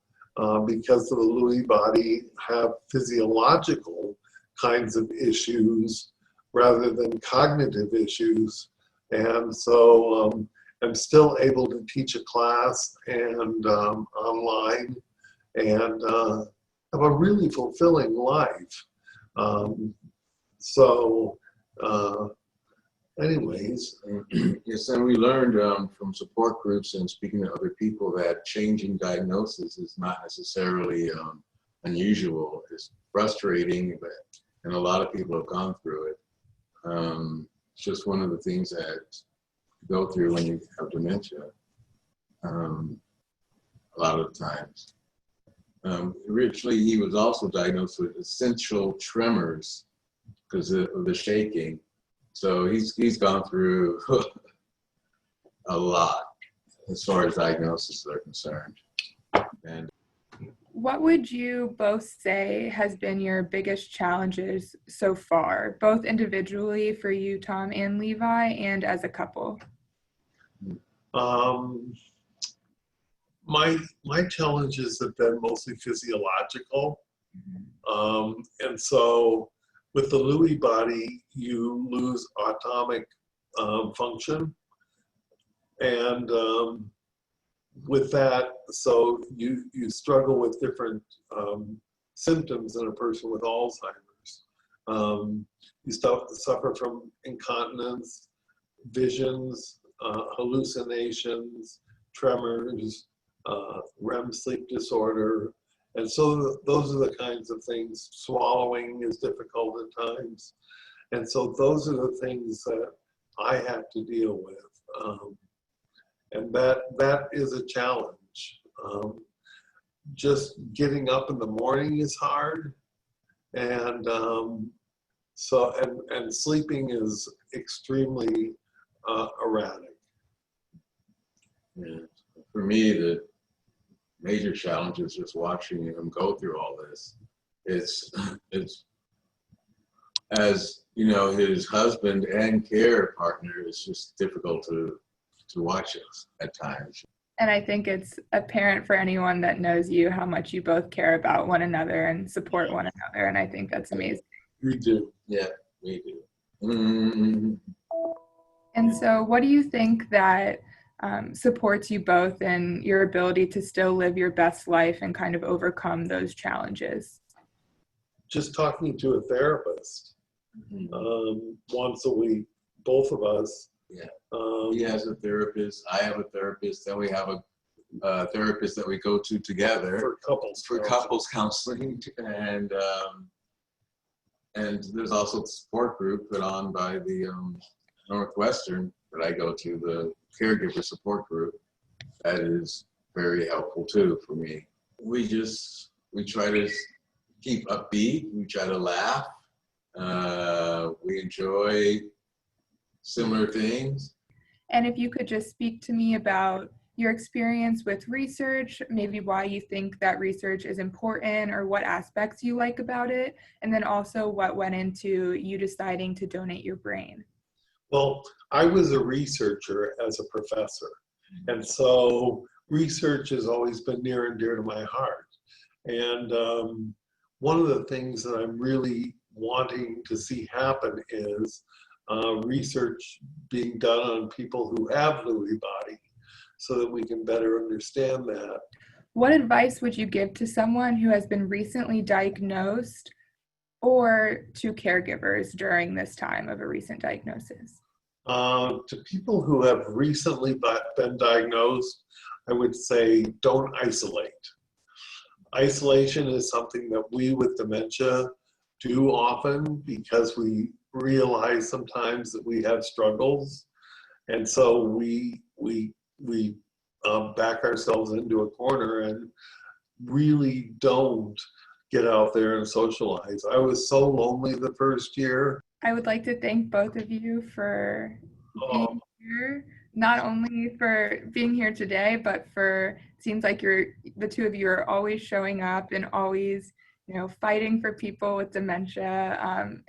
because of the Lewy body, have physiological kinds of issues rather than cognitive issues. And so I'm still able to teach a class and online and have a really fulfilling life. Anyways, yes, and we learned from support groups and speaking to other people that changing diagnosis is not necessarily unusual. It's frustrating, and a lot of people have gone through it. It's just one of the things that you go through when you have dementia, a lot of the times. Originally, he was also diagnosed with essential tremors because of the shaking. So he's gone through a lot as far as diagnoses are concerned. And what would you both say has been your biggest challenges so far, both individually for you, Tom and Levi, and as a couple? My challenges have been mostly physiological. And so with the Lewy body, you lose autonomic function. And with that, so you struggle with different symptoms in a person with Alzheimer's. You suffer from incontinence, visions, hallucinations, tremors, REM sleep disorder. And so those are the kinds of things. Swallowing is difficult at times. And so those are the things that I have to deal with. And that is a challenge. Just getting up in the morning is hard. And and sleeping is extremely erratic. yeah, for me, the major challenge is just watching him go through all this. It's as you know, his husband and care partner, it's just difficult to watch us at times. And I think it's apparent for anyone that knows you how much you both care about one another and support one another. And I think that's amazing. We do. Yeah, we do. Mm-hmm. And so what do you think that supports you both in your ability to still live your best life and kind of overcome those challenges? Just talking to a therapist once a week, both of us. Yeah. He has a therapist, I have a therapist, then we have a therapist that we go to together for couples counseling, and there's also the support group put on by the Northwestern that I go to, the caregiver support group. That is very helpful too for me. We try to keep upbeat, we try to laugh, we enjoy similar things. And if you could just speak to me about your experience with research, maybe why you think that research is important or what aspects you like about it, and then also what went into you deciding to donate your brain. Well, I was a researcher as a professor, and so research has always been near and dear to my heart. And one of the things that I'm really wanting to see happen is research being done on people who have Lewy body so that we can better understand that. What advice would you give to someone who has been recently diagnosed or to caregivers during this time of a recent diagnosis? To people who have recently been diagnosed, I would say don't isolate. Isolation is something that we with dementia do often because we realize sometimes that we have struggles, and so we back ourselves into a corner and really don't get out there and socialize. I was so lonely the first year. I would like to thank both of you for being here, not only for being here today, but for, it seems like the two of you are always showing up and always, fighting for people with dementia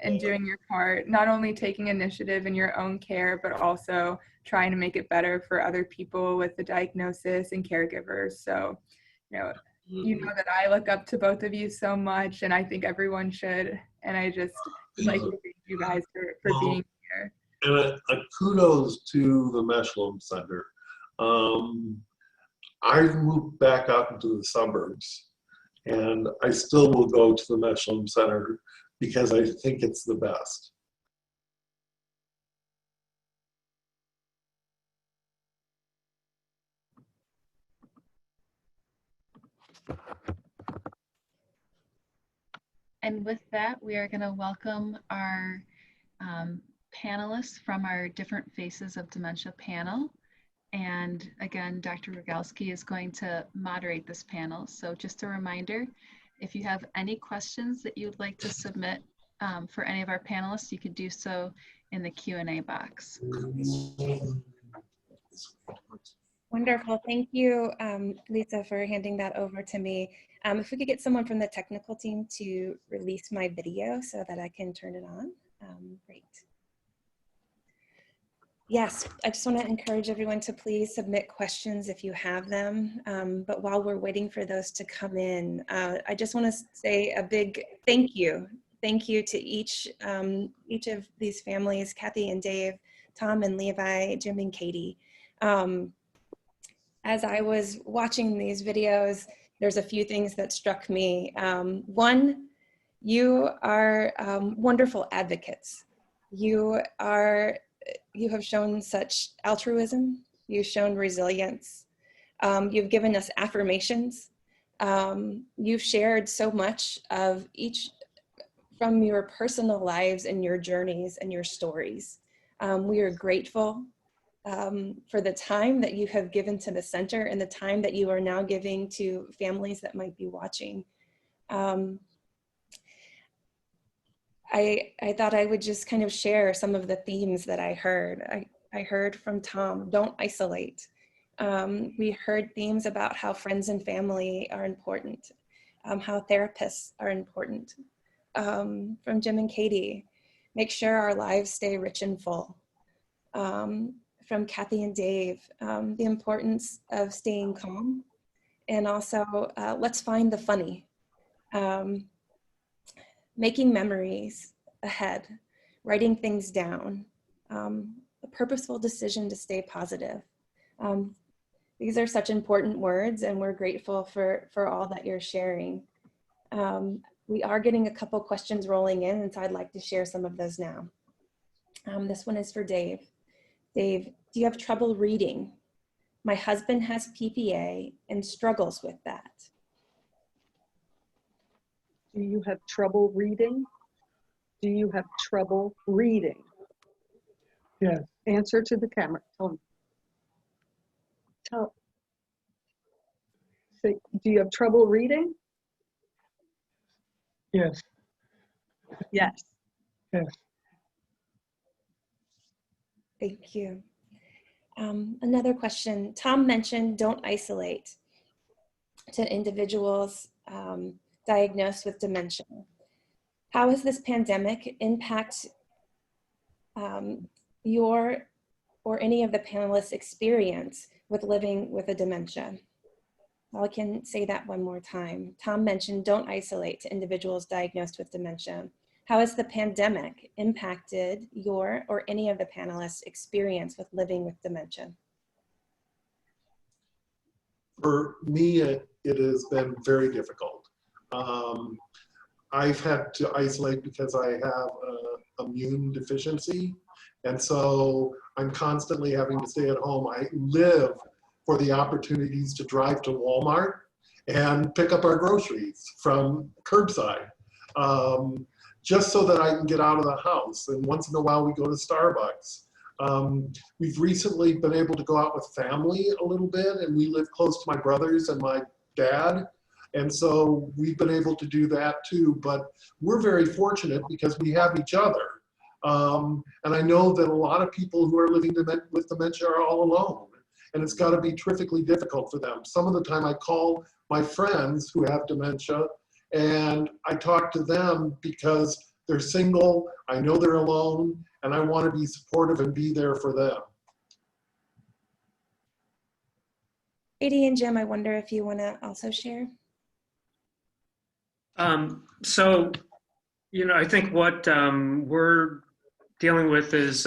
and doing your part, not only taking initiative in your own care, but also trying to make it better for other people with the diagnosis and caregivers. So, you know that I look up to both of you so much, and I think everyone should. And I just like to thank you guys for being here. And a kudos to the Mesolimb Center. I've moved back out into the suburbs, and I still will go to the Mesolimb Center because I think it's the best. And with that, we are going to welcome our panelists from our Different Faces of Dementia panel. And again, Dr. Rogowsky is going to moderate this panel. So just a reminder, if you have any questions that you'd like to submit for any of our panelists, you could do so in the Q&A box. Wonderful. Thank you, Lisa, for handing that over to me. If we could get someone from the technical team to release my video so that I can turn it on. Great. Yes, I just want to encourage everyone to please submit questions if you have them. But while we're waiting for those to come in, I just want to say a big thank you. Thank you to each of these families, Kathy and Dave, Tom and Levi, Jim and Katie. As I was watching these videos, there's a few things that struck me. One, you are wonderful advocates. You have shown such altruism. You've shown resilience. You've given us affirmations. You've shared so much of each from your personal lives and your journeys and your stories. We are grateful for the time that you have given to the center and the time that you are now giving to families that might be watching. I thought I would just kind of share some of the themes that I heard. I heard from Tom, don't isolate. We heard themes about how friends and family are important, how therapists are important. From Jim and Katie, make sure our lives stay rich and full. From Kathy and Dave, the importance of staying calm, and also let's find the funny. Making memories ahead, writing things down, a purposeful decision to stay positive. These are such important words, and we're grateful for all that you're sharing. We are getting a couple questions rolling in, and so I'd like to share some of those now. This one is for Dave. Dave, do you have trouble reading? My husband has PPA and struggles with that. Do you have trouble reading? Do you have trouble reading? Yes. Answer to the camera. Say, do you have trouble reading? Yes. Yes. Yes. Thank you. Another question. Tom mentioned don't isolate to individuals diagnosed with dementia. How has this pandemic impact your or any of the panelists' experience with living with a dementia? I can say that one more time. Tom mentioned don't isolate to individuals diagnosed with dementia. How has the pandemic impacted your or any of the panelists' experience with living with dementia? For me, it has been very difficult. I've had to isolate because I have an immune deficiency. And so I'm constantly having to stay at home. I live for the opportunities to drive to Walmart and pick up our groceries from curbside, just so that I can get out of the house. And once in a while we go to Starbucks. We've recently been able to go out with family a little bit, and we live close to my brothers and my dad. And so we've been able to do that too, but we're very fortunate because we have each other. And I know that a lot of people who are living with dementia are all alone, and it's got to be terrifically difficult for them. Some of the time I call my friends who have dementia and I talk to them because they're single, I know they're alone, and I want to be supportive and be there for them. Katie and Jim, I wonder if you want to also share. So, you know, I think what we're dealing with is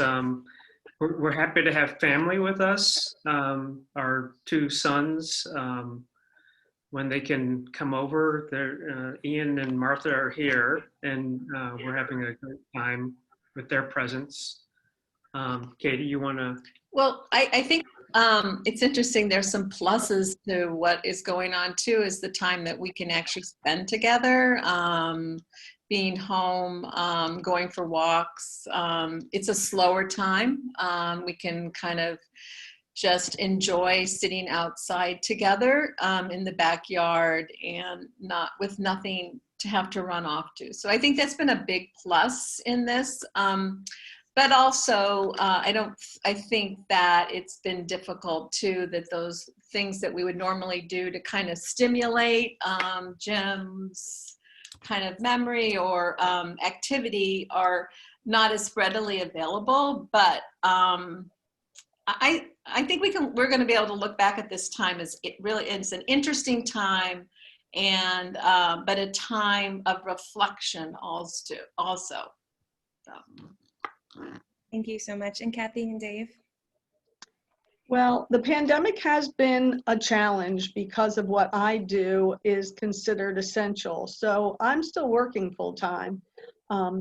we're happy to have family with us. Our two sons, when they can come over, Ian and Martha are here, and we're having a great time with their presence. Katie, you want to? Well, I think it's interesting. There's some pluses to what is going on too, is the time that we can actually spend together, being home, going for walks. It's a slower time. We can kind of just enjoy sitting outside together in the backyard and with nothing to have to run off to. So I think that's been a big plus in this. But also, I think that it's been difficult too, that those things that we would normally do to kind of stimulate Jim's kind of memory or activity are not as readily available. But I think we're going to be able to look back at this time as it really is an interesting time, and but a time of reflection also. So. Thank you so much. And Kathy and Dave? Well, the pandemic has been a challenge because of what I do is considered essential. So I'm still working full time.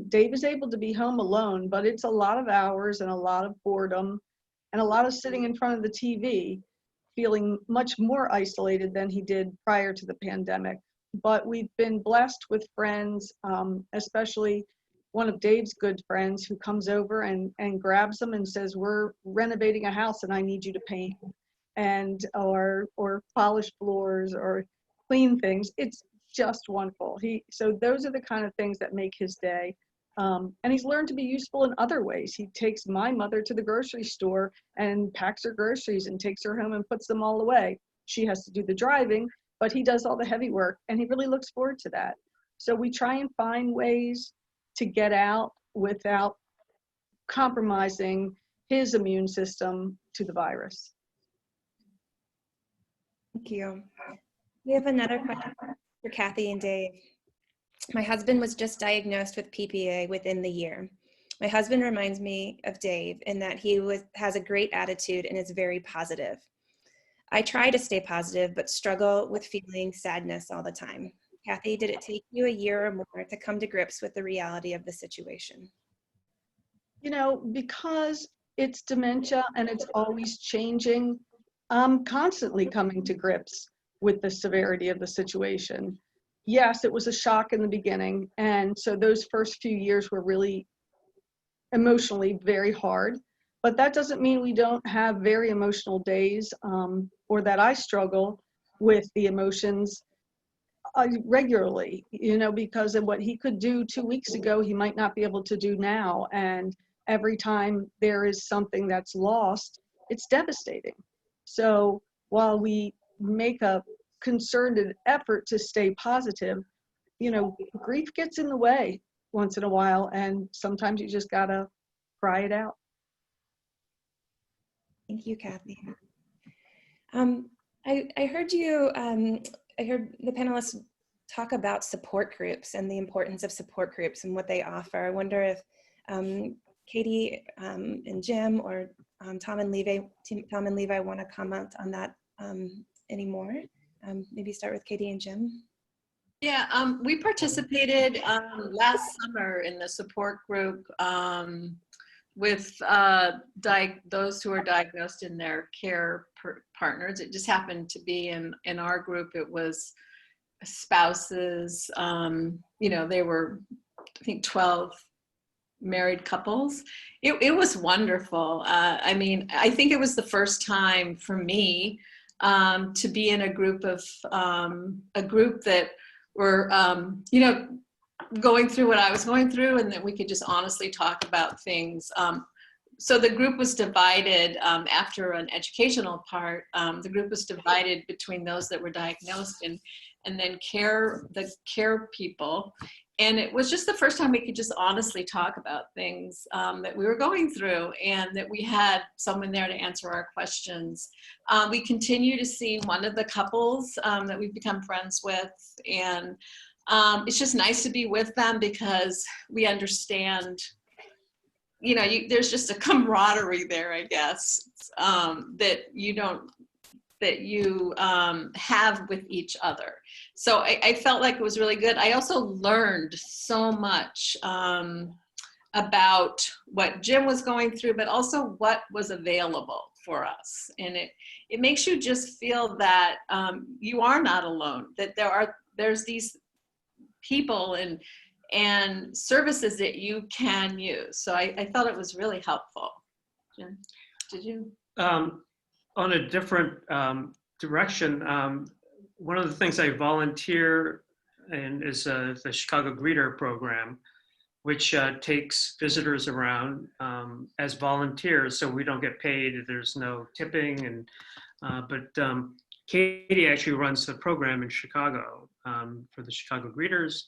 Dave is able to be home alone, but it's a lot of hours and a lot of boredom and a lot of sitting in front of the TV, feeling much more isolated than he did prior to the pandemic. But we've been blessed with friends, especially one of Dave's good friends who comes over and grabs him and says, we're renovating a house and I need you to paint or polish floors or clean things. It's just wonderful. So those are the kind of things that make his day. And he's learned to be useful in other ways. He takes my mother to the grocery store and packs her groceries and takes her home and puts them all away. She has to do the driving, but he does all the heavy work and he really looks forward to that. So we try and find ways to get out without compromising his immune system to the virus. Thank you. We have another question for Kathy and Dave. My husband was just diagnosed with PPA within the year. My husband reminds me of Dave in that he has a great attitude and is very positive. I try to stay positive, but struggle with feeling sadness all the time. Kathy, did it take you a year or more to come to grips with the reality of the situation? You know, because it's dementia and it's always changing, I'm constantly coming to grips with the severity of the situation. Yes, it was a shock in the beginning. And so those first few years were really emotionally very hard. But that doesn't mean we don't have very emotional days, or that I struggle with the emotions regularly, you know, because of what he could do 2 weeks ago, he might not be able to do now. And every time there is something that's lost, it's devastating. So while we make a concerted effort to stay positive, you know, grief gets in the way once in a while, and sometimes you just gotta cry it out. Thank you, Kathy. I heard you, I heard the panelists talk about support groups and the importance of support groups and what they offer. I wonder if Katie and Jim or Tom and Levi want to comment on that anymore. Maybe start with Katie and Jim. Yeah, we participated last summer in the support group with those who are diagnosed in their care partners. It just happened to be in our group, it was spouses, you know, they were, I think, 12 married couples. It was wonderful. I mean, I think it was the first time for me to be in a group that were, you know, going through what I was going through, and that we could just honestly talk about things. So the group was divided after an educational part. The group was divided between those that were diagnosed and then the care people. And it was just the first time we could just honestly talk about things that we were going through, and that we had someone there to answer our questions. We continue to see one of the couples that we've become friends with, and it's just nice to be with them because we understand, you know, there's just a camaraderie there, I guess, that you have with each other. So I felt like it was really good. I also learned so much about what Jim was going through, but also what was available for us. And it makes you just feel that you are not alone, that there's these people and services that you can use. So I thought it was really helpful. Jim, did you? On a different direction, one of the things I volunteer in is the Chicago Greeter program, which takes visitors around as volunteers, so we don't get paid. There's no tipping, and but Katie actually runs the program in Chicago for the Chicago Greeters,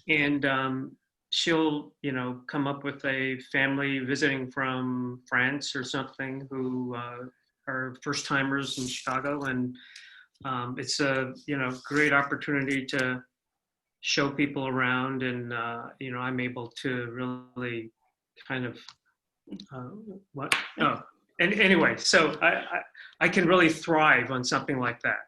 and she'll, you know, come up with a family visiting from France or something who are first timers in Chicago, and it's a, you know, great opportunity to show people around, and you know, I'm able to really kind of and anyway, so I can really thrive on something like that.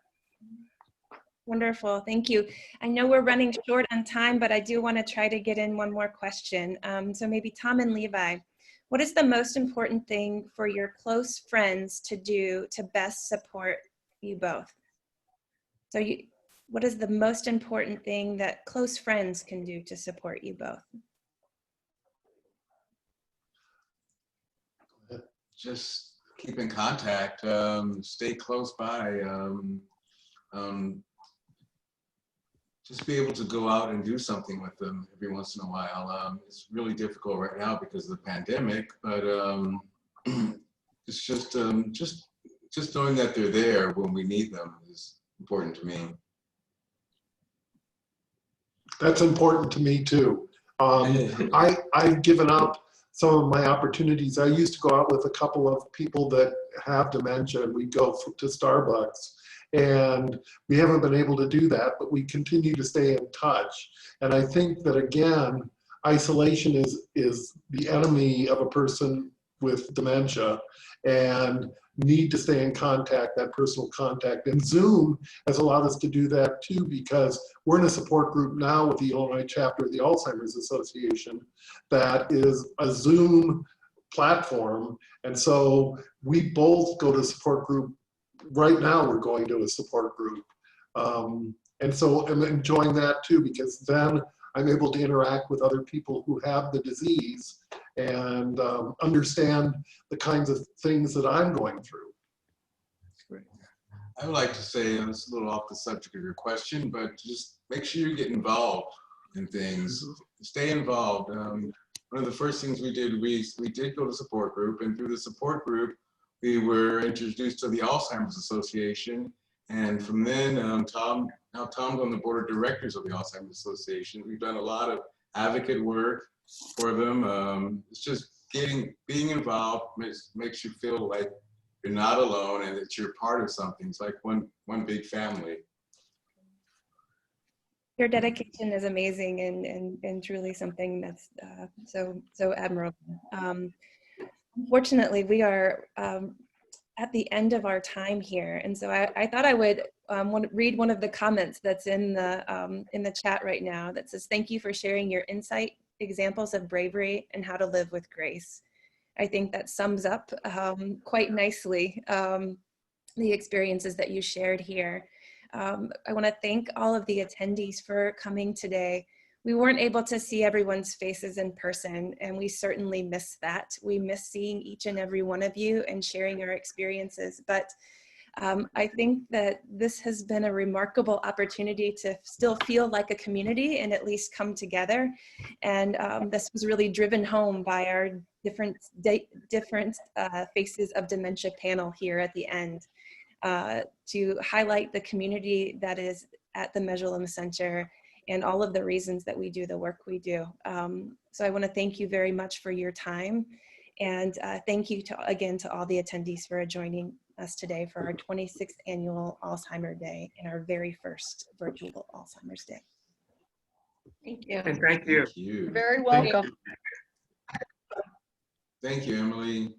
Wonderful, thank you. I know we're running short on time, but I do want to try to get in one more question. So maybe Tom and Levi, what is the most important thing for your close friends to do to best support you both? So what is the most important thing that close friends can do to support you both? Just keep in contact, stay close by, just be able to go out and do something with them every once in a while. It's really difficult right now because of the pandemic, but it's just knowing that they're there when we need them is important to me. That's important to me too. I've given up some of my opportunities. I used to go out with a couple of people that have dementia, and we'd go to Starbucks. And we haven't been able to do that, but we continue to stay in touch. And I think that, again, isolation is the enemy of a person with dementia and need to stay in contact, that personal contact. And Zoom has allowed us to do that too, because we're in a support group now with the Illinois chapter of the Alzheimer's Association that is a Zoom platform. And so we both go to support group. Right now we're going to a support group. And so I'm enjoying that too, because then I'm able to interact with other people who have the disease and understand the kinds of things that I'm going through. Great. I would like to say, it's a little off the subject of your question, but just make sure you get involved in things. Stay involved. One of the first things we did, we did go to support group, and through the support group, we were introduced to the Alzheimer's Association. And from then, Tom's on the board of directors of the Alzheimer's Association. We've done a lot of advocate work for them. It's just being involved makes you feel like you're not alone and that you're part of something. It's like one big family. Your dedication is amazing and truly something that's so admirable. Unfortunately, we are at the end of our time here, and so I thought I would want to read one of the comments that's in the chat right now that says, "Thank you for sharing your insight, examples of bravery, and how to live with grace." I think that sums up quite nicely the experiences that you shared here. I want to thank all of the attendees for coming today. We weren't able to see everyone's faces in person, and we certainly miss that. We miss seeing each and every one of you and sharing our experiences. But I think that this has been a remarkable opportunity to still feel like a community and at least come together. And this was really driven home by our different Faces of Dementia panel here at the end to highlight the community that is at the Mesulam Center and all of the reasons that we do the work we do. So I want to thank you very much for your time. And thank you again to all the attendees for joining us today for our 26th Annual Alzheimer Day and our very first virtual Alzheimer's Day. Thank you. And thank you. Thank you. You're very welcome. Thank you, Emily.